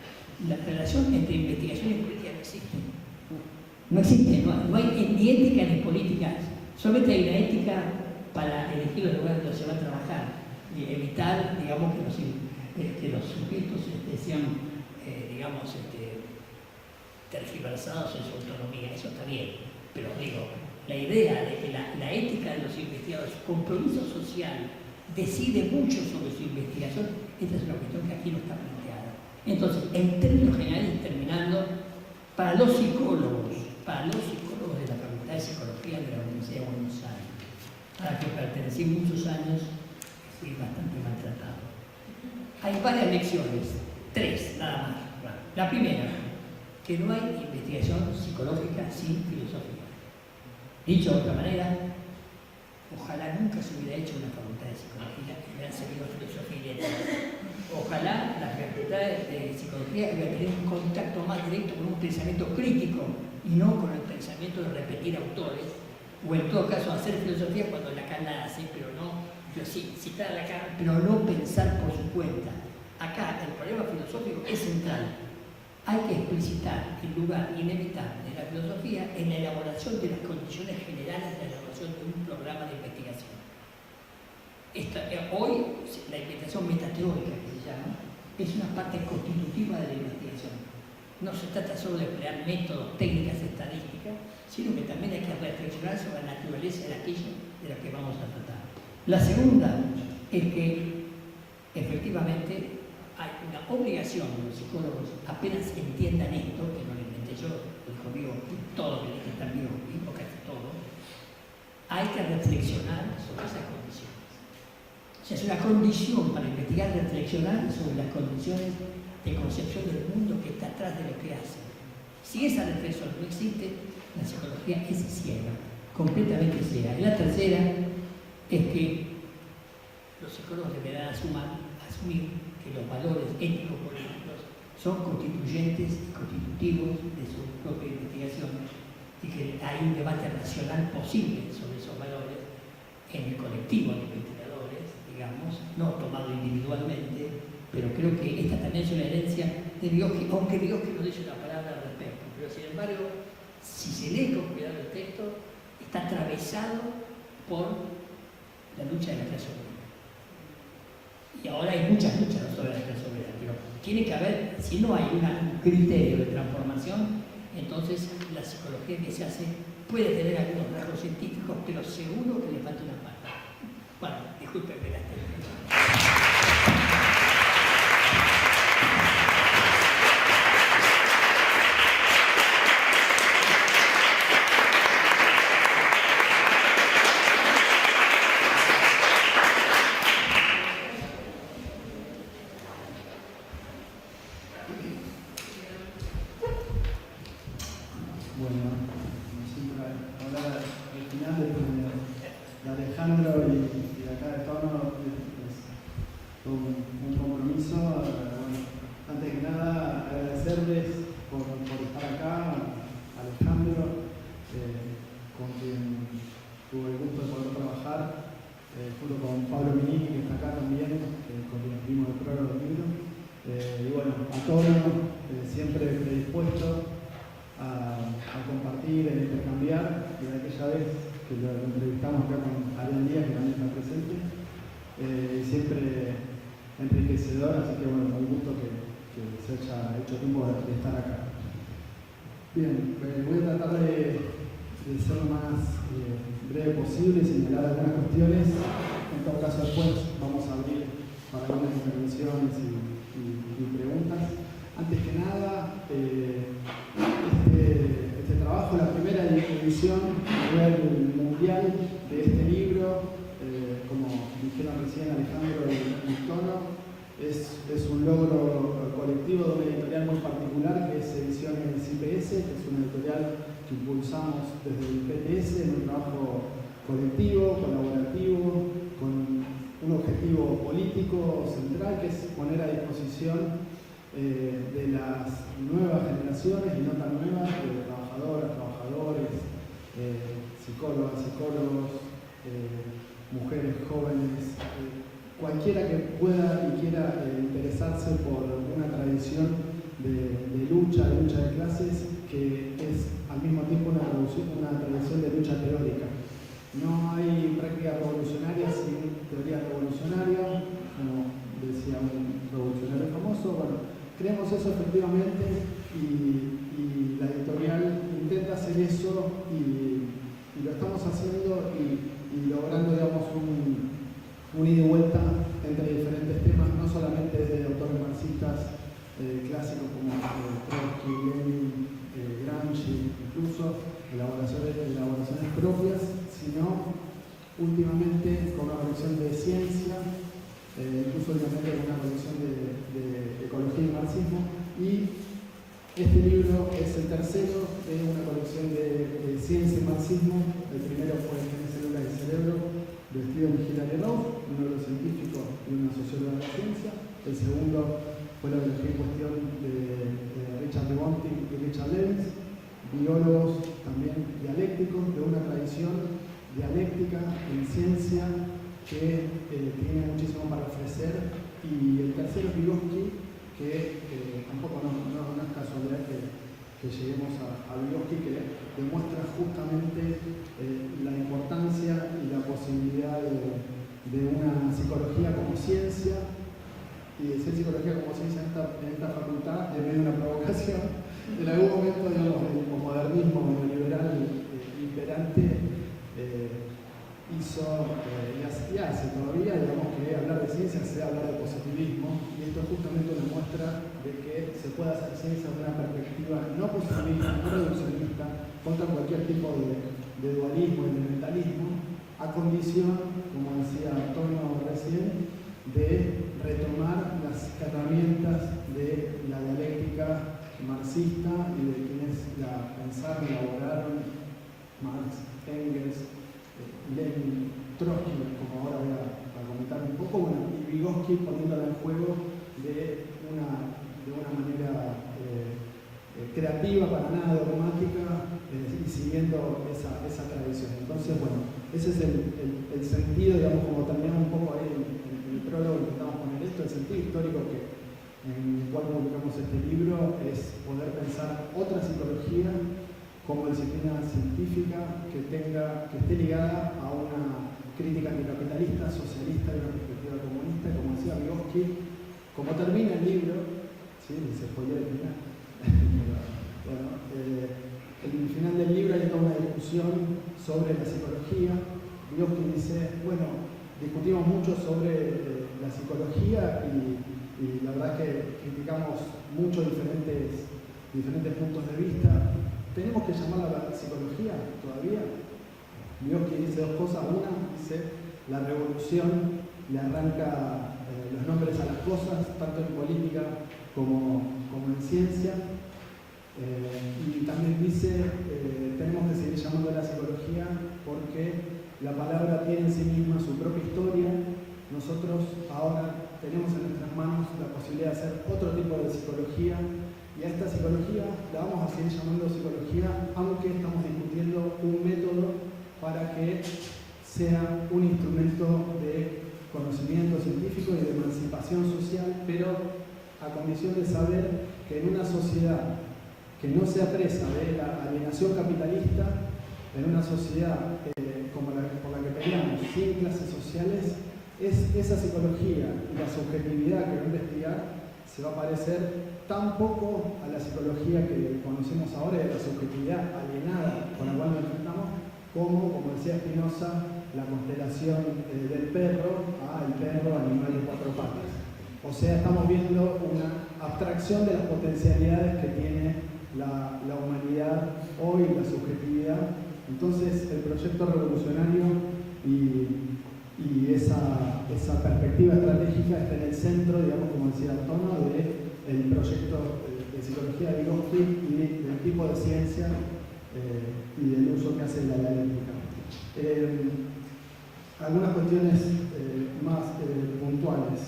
la relación entre investigación y política no existe. No existe, no hay ni ética ni política. Solamente hay una ética para elegir el lugar donde se va a trabajar y evitar, digamos, que los sujetos sean, digamos, tergiversados en su autonomía. Eso está bien, pero digo, la idea de que la ética de los investigadores, su compromiso social, decide mucho sobre su investigación, esta es una cuestión que aquí no está planteada. Entonces, en términos generales, terminando, para los psicólogos de la Facultad de Psicología de la Universidad de Buenos Aires, a la que pertenecí muchos años, fui bastante maltratado. Hay varias lecciones, 3 nada más. La primera, que no hay investigación psicológica sin filosofía. Dicho de otra manera, ojalá nunca se hubiera hecho una facultad de psicología que hubiera seguido filosofía y letras. Ojalá las facultades de psicología hubieran tenido un contacto más directo con un pensamiento crítico y no con el pensamiento de repetir autores, o en todo caso hacer filosofía cuando Lacan la hace, pero no, citar a Lacan, pero no pensar por su cuenta. Acá el problema filosófico es central. Hay que explicitar el lugar inevitable de la filosofía en la elaboración de las condiciones generales de la elaboración de un programa de investigación. Hoy, la investigación metateórica, que se llama, es una parte constitutiva de la investigación. No se trata solo de emplear métodos, técnicas estadísticas, sino que también hay que reflexionar sobre la naturaleza de aquello de lo que vamos a tratar. La segunda es que, efectivamente, hay una obligación de los psicólogos, apenas entiendan esto, que no lo inventé yo, lo dijo Vygotsky, todo lo que dije está en Vygotsky, o casi todo, hay que reflexionar sobre esas condiciones. O sea, es una condición para investigar, reflexionar sobre las condiciones de concepción del mundo que está atrás de lo que hacen. Si esa reflexión no existe, la psicología es ciega, completamente ciega. Y la tercera es que los psicólogos deberán asumir que los valores éticos políticos son constituyentes y constitutivos de su propia investigación y que hay un debate racional posible sobre esos valores en el colectivo de investigadores, digamos, no tomado individualmente, pero creo que esta también es una herencia de Vygotsky, aunque Vygotsky no dice una palabra al respecto. Pero sin embargo, si se lee con cuidado el texto, está atravesado por la lucha de la clase obrera. Y ahora hay muchas luchas sobre la clase obrera, pero tiene que haber, si no hay un criterio de transformación, entonces la psicología que se hace puede tener algunos rasgos científicos, pero seguro que le falta una parte. Bueno, discúlpenme la Bien, voy a tratar de ser lo más breve posible y señalar algunas cuestiones. En todo caso, después vamos a abrir para algunas intervenciones y preguntas. Antes que nada, este trabajo, la primera edición a nivel mundial de este libro, como dijeron recién Alejandro y Tono, es un logro colectivo de una editorial muy particular que es Ediciones IPS, que es una editorial que impulsamos desde el PTS en un trabajo colectivo, colaborativo, con un objetivo político central que es poner a disposición de las nuevas generaciones y no tan nuevas, de trabajadoras, trabajadores, psicólogas, psicólogos, mujeres jóvenes, cualquiera que pueda y quiera interesarse por una tradición de lucha de clases que es al mismo tiempo una tradición de lucha teórica. No hay práctica revolucionaria sin teoría revolucionaria, como decía un revolucionario famoso. Bueno, creemos eso efectivamente y la editorial intenta hacer eso y lo estamos haciendo y logrando, digamos, un ida y vuelta entre diferentes temas, no solamente de autores marxistas clásicos como Trotsky, Lenin, Gramsci, incluso elaboraciones propias, sino últimamente con una colección de ciencia, incluso últimamente con una colección de ecología y marxismo, y este libro es el tercero de una colección de ciencia y marxismo. El primero fue Genes, Células y Cerebro, de Steven Hilaire-Roth, un neurocientífico y una socióloga de la ciencia. El segundo fue la biología en cuestión de Richard de Bonting y Richard Lewis, biólogos también dialécticos de una tradición dialéctica en ciencia que tiene muchísimo para ofrecer. Y el tercero es Vygotsky, que tampoco no es casualidad que lleguemos a Vygotsky, que demuestra justamente la importancia y la posibilidad de una psicología como ciencia, y de ser psicología como ciencia en esta facultad, en medio de una provocación. En algún momento, digamos, el modernismo neoliberal imperante hizo y hace todavía, digamos, que hablar de ciencia sea hablar de positivismo, y esto es justamente una muestra de que se puede hacer ciencia de una perspectiva no positivista, no reduccionista, contra cualquier tipo de dualismo y de mentalismo, a condición, como decía Antonio recién, de retomar las herramientas de la dialéctica marxista y de quienes la pensaron, elaboraron: Marx, Engels, Lenin, Trotsky, como ahora voy a comentar un poco, bueno, y Vygotsky poniéndola en juego de una manera creativa, para nada dogmática, y siguiendo esa tradición. Entonces, bueno, ese es el sentido, digamos, como terminamos un poco ahí en el prólogo, intentamos poner esto, el sentido histórico en el cual publicamos este libro es poder pensar otra psicología como disciplina científica que esté ligada a una crítica anticapitalista, socialista y una perspectiva comunista, como decía Vygotsky, como termina el libro, ¿sí? Se spoilea el final. Bueno, el final del libro hay toda una discusión sobre la psicología. Vygotsky dice, bueno, discutimos mucho sobre la psicología y la verdad que criticamos mucho diferentes puntos de vista. ¿Tenemos que llamarla la psicología todavía? Vygotsky dice dos cosas. Una, dice, la revolución le arranca los nombres a las cosas, tanto en política como en ciencia. Y también dice, tenemos que seguir llamando a la psicología porque la palabra tiene en sí misma su propia historia. Nosotros ahora tenemos en nuestras manos la posibilidad de hacer otro tipo de psicología, y a esta psicología la vamos a seguir llamando psicología, aunque estamos discutiendo un método para que sea un instrumento de conocimiento científico y de emancipación social, pero a condición de saber que en una sociedad que no sea presa de la alienación capitalista, en una sociedad como por la que peleamos, sin clases sociales, es esa psicología y la subjetividad que va a investigar se va a parecer tan poco a la psicología que conocemos ahora, de la subjetividad alienada con la cual nos enfrentamos, como decía Spinoza, la constelación del perro el perro animal de cuatro patas. O sea, estamos viendo una abstracción de las potencialidades que tiene la humanidad hoy, la subjetividad. Entonces, el proyecto revolucionario y esa perspectiva estratégica está en el centro, digamos, como decía Antonio, del proyecto de psicología de Vygotsky y del tipo de ciencia y del uso que hace la dialéctica. Algunas cuestiones más puntuales.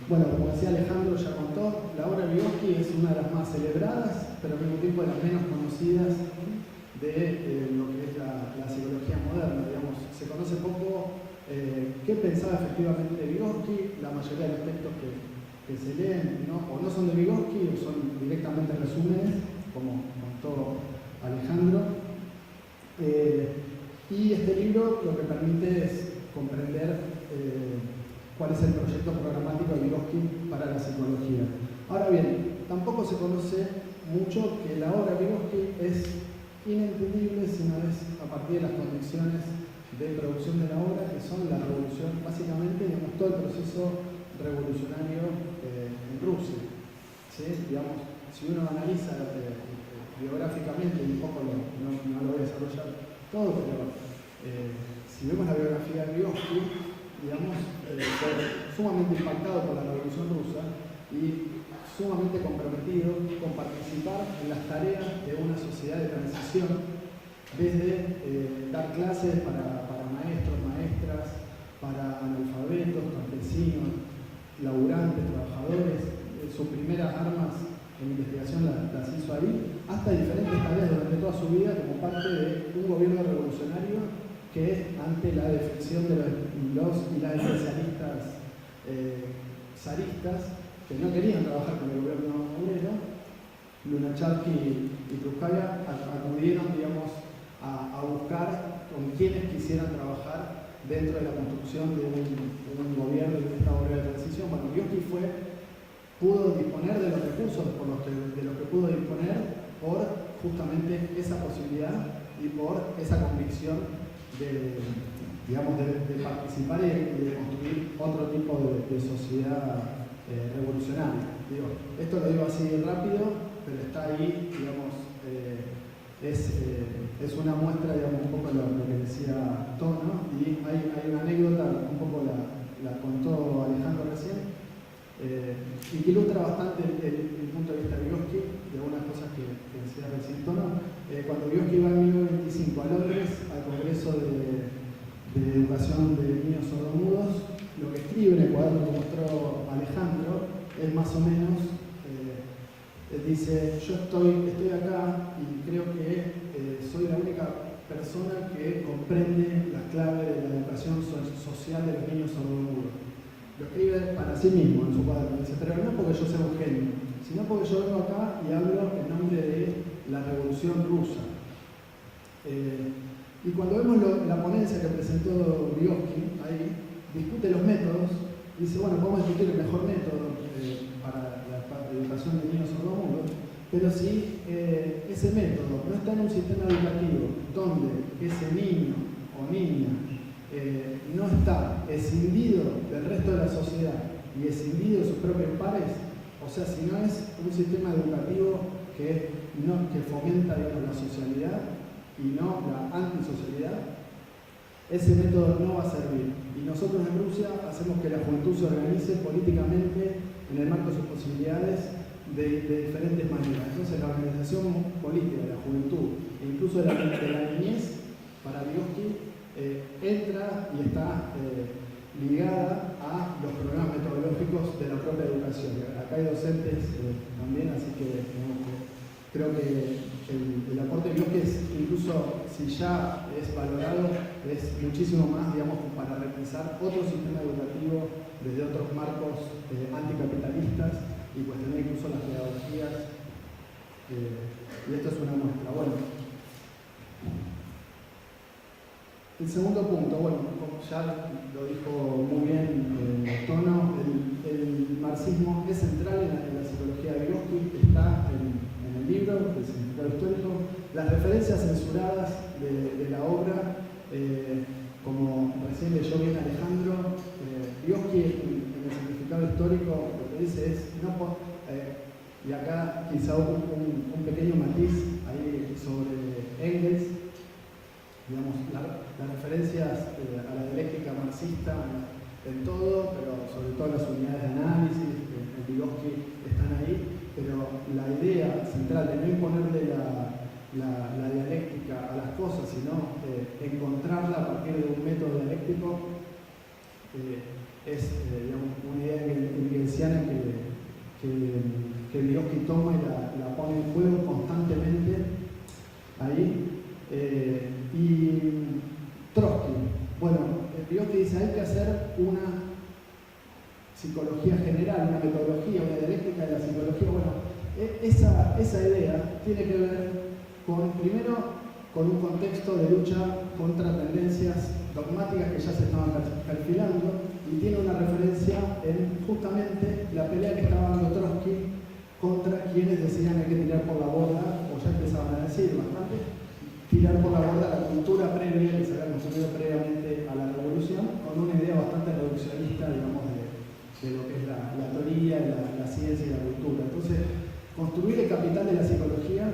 Bueno, como decía Alejandro, ya contó, la obra de Vygotsky es una de las más celebradas, pero al mismo tiempo de las menos conocidas de lo que es la psicología moderna. Digamos, se conoce poco qué pensaba efectivamente Vygotsky. La mayoría de los textos que se leen o no son de Vygotsky o son directamente resúmenes, como contó Alejandro. Y este libro lo que permite es comprender cuál es el proyecto programático de Vygotsky para la psicología. Ahora bien, tampoco se conoce mucho que la obra de Vygotsky es inentendible si no es a partir de las condiciones de producción de la obra, que son la revolución, básicamente, digamos, todo el proceso revolucionario en Rusia. ¿Sí? Digamos, si uno analiza biográficamente, un poco no lo voy a desarrollar todo, pero si vemos la biografía de Vygotsky, digamos, fue sumamente impactado por la Revolución Rusa y sumamente comprometido con participar en las tareas de una sociedad de transición, desde dar clases para maestros, maestras, para analfabetos, campesinos, laburantes, trabajadores. Sus primeras armas en investigación las hizo ahí, hasta diferentes tareas durante toda su vida como parte de un gobierno revolucionario que, ante la defección de los y las especialistas zaristas que no querían trabajar con el gobierno obrero, Lunácharsky y Krupskaya acudieron, digamos, a buscar con quienes quisieran trabajar dentro de la construcción de un gobierno y de esta obra de transición. Bueno, Vygotsky pudo disponer de los recursos de los que pudo disponer por justamente esa posibilidad y por esa convicción de participar y de construir otro tipo de sociedad revolucionaria. Esto lo digo así rápido, pero está ahí, digamos, es una muestra, digamos, un poco lo que decía Tono, y hay una anécdota, un poco la contó Alejandro recién, y que ilustra bastante el punto de vista de Vygotsky, de algunas cosas que decía recién Tono. Cuando Vygotsky va en 1925 a Londres, al Congreso de Educación de Niños Sordomudos, lo que escribe en el cuaderno que mostró Alejandro es más o menos, dice, yo estoy acá y creo que soy la única persona que comprende las claves de la educación social de los niños sordomudos. Lo escribe para sí mismo en su cuaderno, dice, pero no porque yo sea un genio, sino porque yo vengo acá y hablo en nombre de la Revolución Rusa. Y cuando vemos la ponencia que presentó Vygotsky, ahí discute los métodos, dice, bueno, podemos discutir el mejor método para la educación de niños sordomudos, pero si ese método no está en un sistema educativo donde ese niño o niña no está escindido del resto de la sociedad y escindido de sus propios pares, o sea, si no es un sistema educativo que fomenta, digamos, la socialidad y no la antisocialidad, ese método no va a servir. Y nosotros en Rusia hacemos que la juventud se organice políticamente en el marco de sus posibilidades de diferentes maneras. Entonces la organización política de la juventud e incluso de la niñez, para Vygotsky, entra y está ligada a los problemas metodológicos de la propia educación. Acá hay docentes también, así que creo que el aporte de Vygotsky es, incluso si ya es valorado, es muchísimo más, digamos, para repensar otro sistema educativo desde otros marcos anticapitalistas y cuestionar incluso las pedagogías. Y esto es una muestra. Bueno, el segundo punto, bueno, ya lo dijo muy bien Tono, el marxismo es central en la psicología de Vygotsky, está en el libro, el significado histórico. Las referencias censuradas de la obra, como recién leyó bien Alejandro, Vygotsky en el significado histórico lo que dice es, y acá quizá un pequeño matiz ahí sobre Engels, digamos, las referencias a la dialéctica marxista en todo, pero sobre todo las unidades de análisis, en Vygotsky están ahí, pero la idea central de no imponerle la dialéctica a las cosas, sino encontrarla a partir de un método dialéctico, es digamos, una idea engelsiana que Vygotsky toma y la pone en juego constantemente ahí. Y Trotsky, bueno, Vygotsky dice hay que hacer una psicología general, una metodología, una dialéctica de la psicología. Bueno, esa idea tiene que ver primero con un contexto de lucha contra tendencias dogmáticas que ya se estaban perfilando, y tiene una referencia en justamente la pelea que estaba dando Trotsky contra quienes decían hay que tirar por la borda, o ya empezaban a decir bastante, tirar por la borda la cultura previa que se había construido previamente a la revolución, con una idea bastante reduccionista, digamos, de lo que es la teoría, la ciencia y la cultura. Entonces, construir el capital de la psicología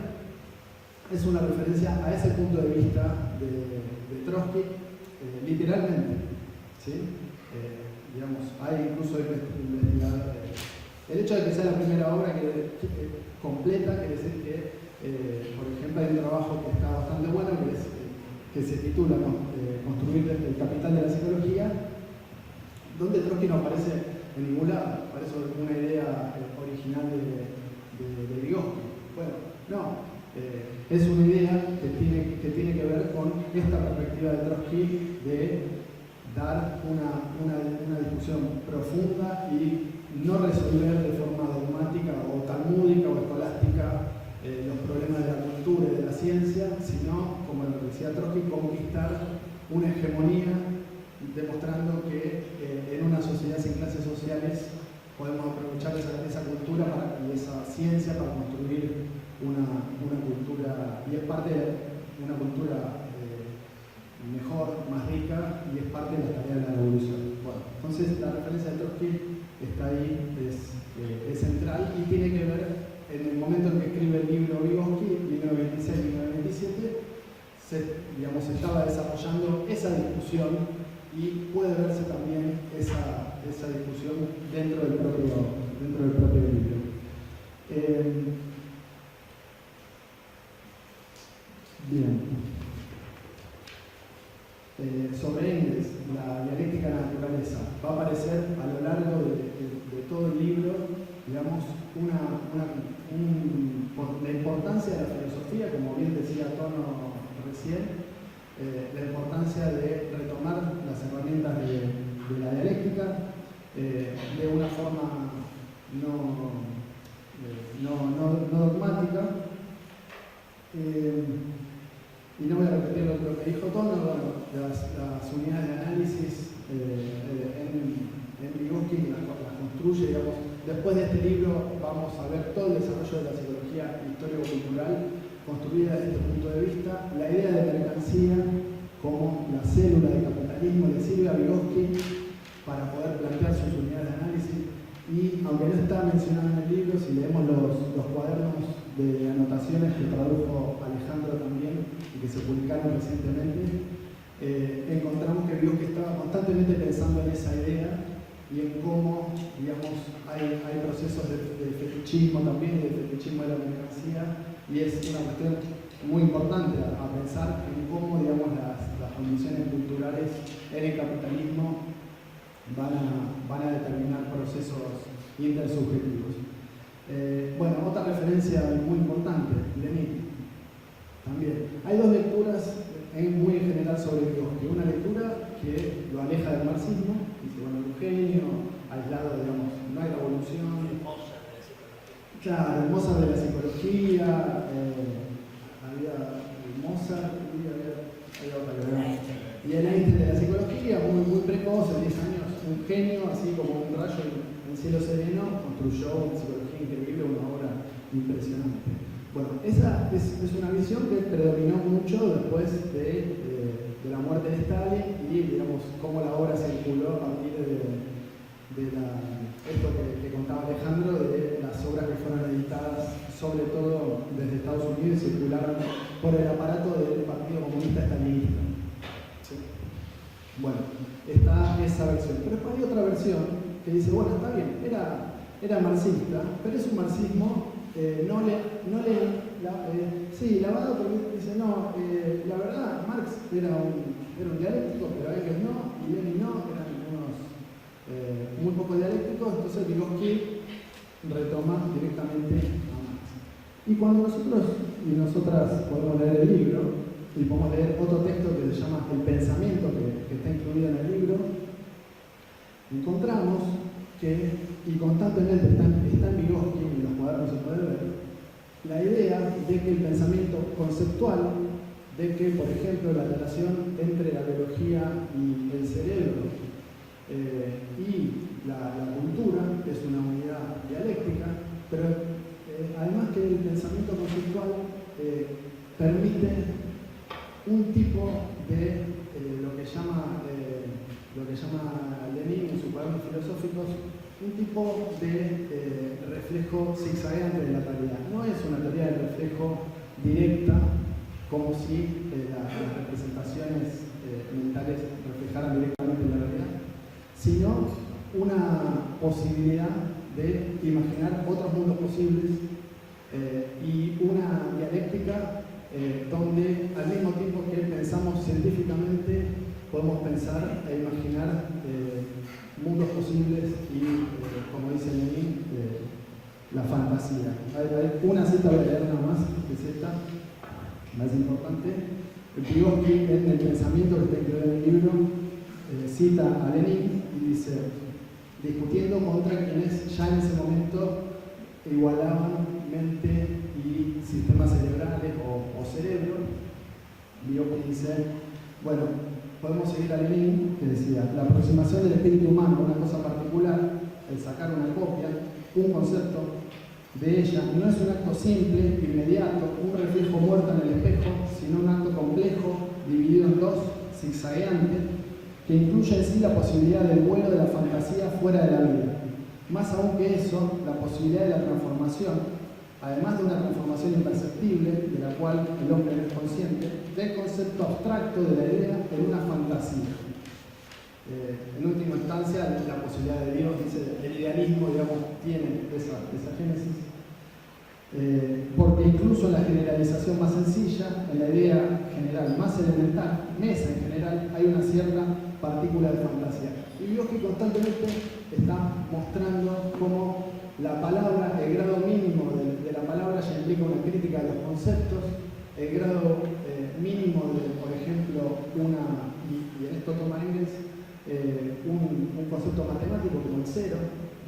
es una referencia a ese punto de vista de Trotsky, literalmente, ¿sí? Digamos, hay incluso investigadores. El hecho de que sea la primera obra completa quiere decir que por ejemplo, hay un trabajo que está bastante bueno que se titula Construir el capital de la psicología, donde Trotsky no aparece en ningún lado, parece una idea original de Vygotsky. Bueno, no, es una idea que tiene que ver con esta perspectiva de Trotsky de dar una discusión profunda y no resolver de forma dogmática o talmúdica o escolástica ciencia, sino, como lo decía Trotsky, conquistar una hegemonía, demostrando que en una sociedad sin clases sociales podemos aprovechar esa cultura y esa ciencia para construir una cultura, y es parte de una cultura mejor, más rica, y es parte de la tarea de la revolución. Bueno, entonces la referencia de Trotsky está ahí, es central y tiene que ver en el momento en que escribe el libro Vygotsky, 1926-1927, se estaba desarrollando esa discusión y puede verse también esa discusión dentro del propio libro. Bien. Sobre Engels, la dialéctica de la naturaleza, va a aparecer a lo largo de todo el libro, digamos, la importancia de la filosofía, como bien decía Tono recién, la importancia de retomar las herramientas de la dialéctica de una forma no dogmática. Y no voy a repetir lo que dijo Tono, las unidades de análisis en Vygotsky las construye, digamos. Después de este libro vamos a ver todo el desarrollo de la psicología histórico-cultural construida desde este punto de vista. La idea de mercancía como la célula del capitalismo le sirve a Vygotsky para poder plantear sus unidades de análisis. Y aunque no está mencionado en el libro, si leemos los cuadernos de anotaciones que tradujo Alejandro también y que se publicaron recientemente, encontramos que Vygotsky estaba constantemente pensando en esa idea y en cómo, digamos, hay procesos de fetichismo también, de fetichismo de la mercancía, y es una cuestión muy importante a pensar en cómo, digamos, las condiciones culturales en el capitalismo van a determinar procesos intersubjetivos. Bueno, otra referencia muy importante, Lenin. También. Hay dos lecturas muy en general sobre Vygotsky. Una lectura que lo aleja del marxismo, dice, bueno, un genio, aislado, digamos, no hay revolución. Claro, el Mozart de la psicología, había el Mozart, había otra, y el Einstein de la psicología, muy precoz, de 10 años, un genio, así como un rayo en cielo sereno, construyó una psicología increíble, una obra impresionante. Bueno, esa es una visión que predominó mucho después de la muerte de Stalin y, digamos, cómo la obra circuló a partir de esto que contaba Alejandro, de las obras que fueron editadas, sobre todo desde Estados Unidos, y circularon por el aparato del Partido Comunista Stalinista. ¿Sí? Bueno, está esa versión. Pero después hay otra versión que dice, bueno, está bien, era marxista, pero es un marxismo lavado, porque dice, no, la verdad, Marx era un dialéctico, pero Engels no, y Lenin no, eran unos muy poco dialécticos, entonces Vygotsky retoma directamente a Marx. Y cuando nosotros y nosotras podemos leer el libro, y podemos leer otro texto que se llama El pensamiento, que está incluido en el libro, encontramos que, y constantemente está en Vygotsky, y en los cuadernos se puede ver, la idea de que el pensamiento conceptual, de que, por ejemplo, la relación entre la biología y el cerebro y la cultura es una unidad dialéctica, pero además que el pensamiento conceptual permite un tipo de lo que llama Lenin en sus cuadernos filosóficos, un tipo de reflejo zigzagueante de la realidad. No es una teoría de reflejo directa, como si las representaciones mentales reflejaran directamente la realidad, sino una posibilidad de imaginar otros mundos posibles y una dialéctica donde al mismo tiempo que pensamos científicamente podemos pensar e imaginar mundos posibles y, como dice Lenin, la fantasía. Hay una cita, voy a leer nada más, que es esta, más importante. Vygotsky, en el pensamiento que está incluido en el libro, cita a Lenin y dice, discutiendo contra quienes ya en ese momento igualaban mente y sistemas cerebrales o cerebro, Vygotsky dice, bueno, podemos seguir a Lenin, que decía, la aproximación del espíritu humano a una cosa particular, el sacar una copia, un concepto de ella, no es un acto simple, inmediato, un reflejo muerto en el espejo, sino un acto complejo, dividido en dos, zigzagueante, que incluye en sí la posibilidad del vuelo de la fantasía fuera de la vida. Más aún que eso, la posibilidad de la transformación, además de una transformación imperceptible, de la cual el hombre no es consciente, del concepto abstracto de la idea en una fantasía. En última instancia, la posibilidad de Dios, dice, el idealismo, digamos, tiene esa génesis. Porque incluso en la generalización más sencilla, en la idea general más elemental, mesa en general, hay una cierta partícula de fantasía. Y Vygotsky constantemente está mostrando cómo la palabra, el grado mínimo de la palabra ya implica una crítica de los conceptos, el grado mínimo de, por ejemplo, y en esto toma Engels, un concepto matemático como el cero.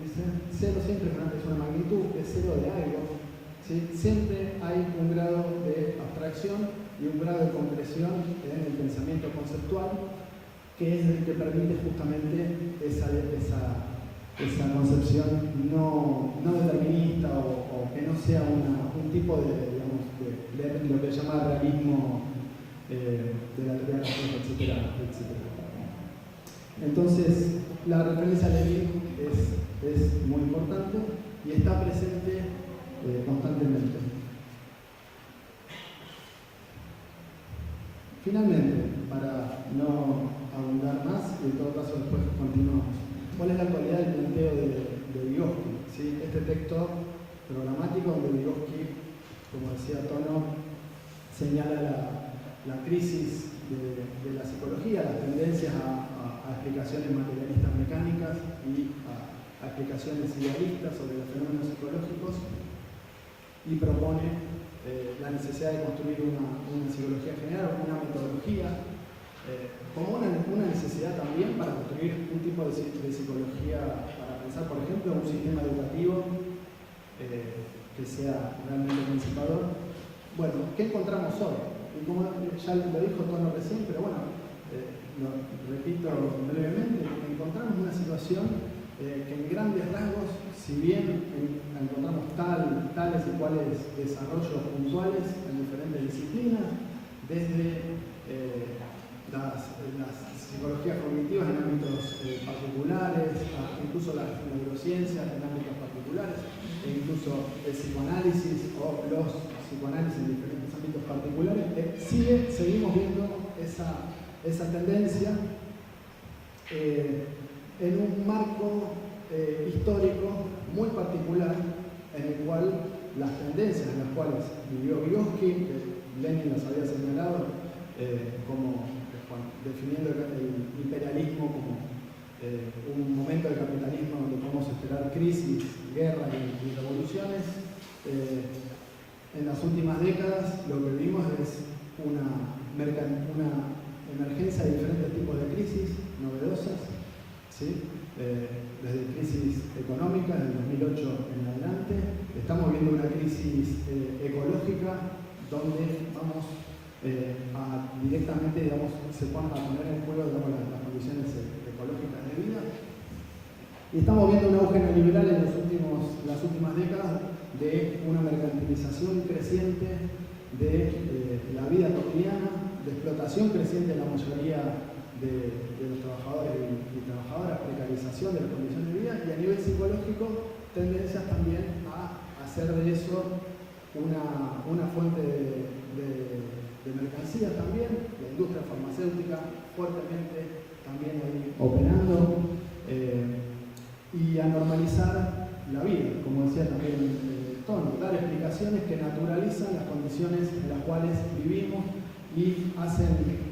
Dice, cero siempre es una magnitud, es cero de algo. ¿Sí? Siempre hay un grado de abstracción y un grado de concreción en el pensamiento conceptual, que es el que permite justamente esa concepción no determinista o que no sea un tipo de lo que se llama realismo de la teoría, etcétera. Entonces, la referencia a Lenin es muy importante y está presente constantemente. Finalmente, para no abundar más, y en todo caso después continuamos, ¿cuál es la actualidad del planteo de Vygotsky? ¿Sí? Este texto programático donde Vygotsky, como decía Tono, señala la crisis de la psicología, las tendencias a explicaciones materialistas mecánicas y a explicaciones idealistas sobre los fenómenos psicológicos, y propone la necesidad de construir una psicología general, una metodología, como una necesidad también para construir un tipo de psicología, para pensar, por ejemplo, un sistema educativo que sea realmente emancipador. Bueno, ¿qué encontramos hoy? Y como ya lo dijo Tono recién, pero bueno, lo repito brevemente, encontramos una situación que en grandes rasgos, si bien encontramos tales y cuales desarrollos puntuales en diferentes disciplinas, desde las psicologías cognitivas en ámbitos particulares, incluso las neurociencias en ámbitos particulares, e incluso el psicoanálisis o los psicoanálisis en diferentes ámbitos particulares, seguimos viendo esa tendencia en un marco histórico muy particular, en el cual las tendencias en las cuales vivió Vygotsky, que Lenin las había señalado, definiendo el imperialismo como un momento del capitalismo donde podemos esperar crisis, guerras y revoluciones. En las últimas décadas lo que vimos es una emergencia de diferentes tipos de crisis novedosas, ¿sí? Desde crisis económica, desde 2008 en adelante, estamos viendo una crisis ecológica donde vamos directamente, digamos, se van a poner en juego, digamos, las condiciones ecológicas de vida. Y estamos viendo un auge neoliberal en las últimas décadas de una mercantilización creciente de la vida cotidiana, de explotación creciente de la mayoría de los trabajadores y trabajadoras, precarización de las condiciones de vida, y a nivel psicológico, tendencias también a hacer de eso una fuente de mercancías también, la industria farmacéutica fuertemente también ahí operando, y a normalizar la vida, como decía también Tono, dar explicaciones que naturalizan las condiciones en las cuales vivimos y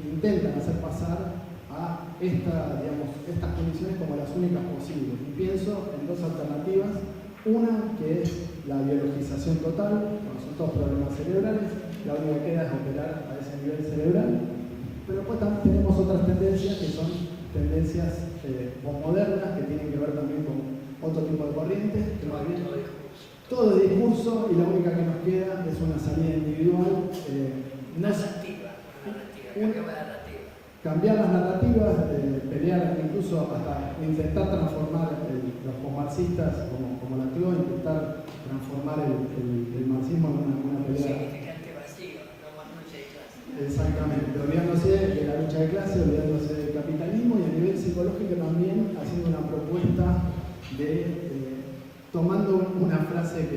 intentan hacer pasar a estas condiciones como las únicas posibles. Y pienso en dos alternativas, una que es la biologización total, cuando son todos problemas cerebrales, la única que queda es operar a ese nivel cerebral, pero pues también tenemos otras tendencias que son tendencias posmodernas, que tienen que ver también con otro tipo de corrientes, que más bien todo es discurso y la única que nos queda es una salida individual. No se activa. cambiar las narrativas, pelear, incluso hasta intentar transformar los posmarxistas como la CLO, intentar transformar el marxismo en una pelea. Exactamente, olvidándose de la lucha de clase, olvidándose del capitalismo y a nivel psicológico también haciendo una propuesta de, tomando una frase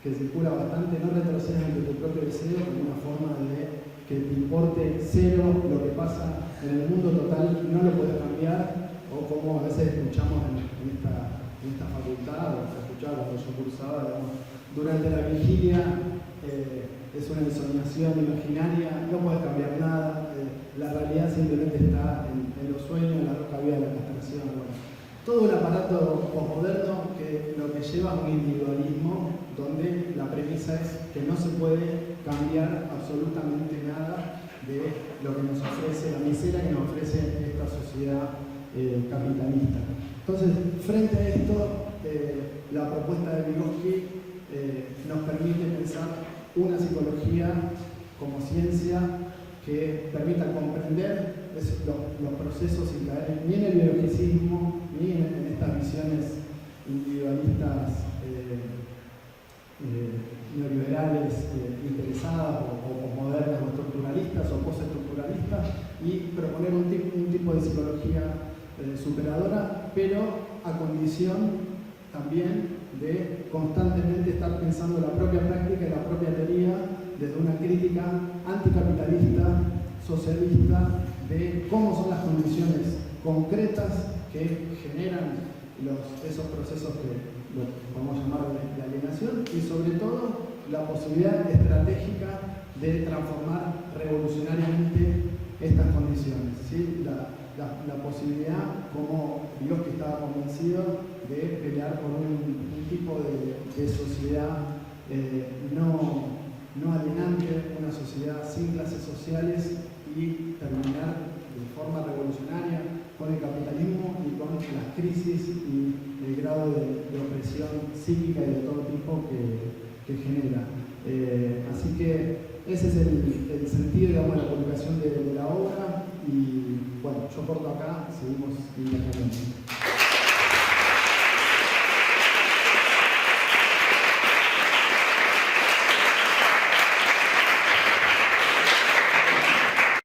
que circula bastante, no retrocedas ante tu propio deseo, como una forma de que te importe cero lo que pasa en el mundo total, no lo puedes cambiar, o como a veces escuchamos en esta facultad, o se escuchaba cuando yo cursaba, digamos, durante la vigilia, es una ensoñación imaginaria, no puedes cambiar nada, la realidad simplemente está en los sueños, en la roca vía de la abstracción. Bueno, todo un aparato posmoderno que lo que lleva a un individualismo donde la premisa es que no se puede cambiar absolutamente nada de lo que nos ofrece, la miseria que nos ofrece esta sociedad capitalista. Entonces, frente a esto, la propuesta de Vygotsky nos permite pensar una psicología como ciencia que permita comprender los procesos sin caer ni en el biologicismo ni en estas visiones individualistas neoliberales interesadas o posmodernas o estructuralistas o postestructuralistas y proponer un tipo de psicología superadora, pero a condición también de constantemente estar pensando la propia práctica y la propia teoría desde una crítica anticapitalista, socialista, de cómo son las condiciones concretas que generan esos procesos que lo vamos a llamar de alienación y sobre todo la posibilidad estratégica de transformar revolucionariamente estas condiciones, ¿sí? La posibilidad, como Vygotsky estaba convencido, de pelear por un tipo de sociedad no alienante, una sociedad sin clases sociales y terminar de forma revolucionaria con el capitalismo y con las crisis y el grado de opresión psíquica y de todo tipo que genera. Así que ese es el sentido, digamos, de la publicación de la obra y bueno, yo corto acá, seguimos intercambiando.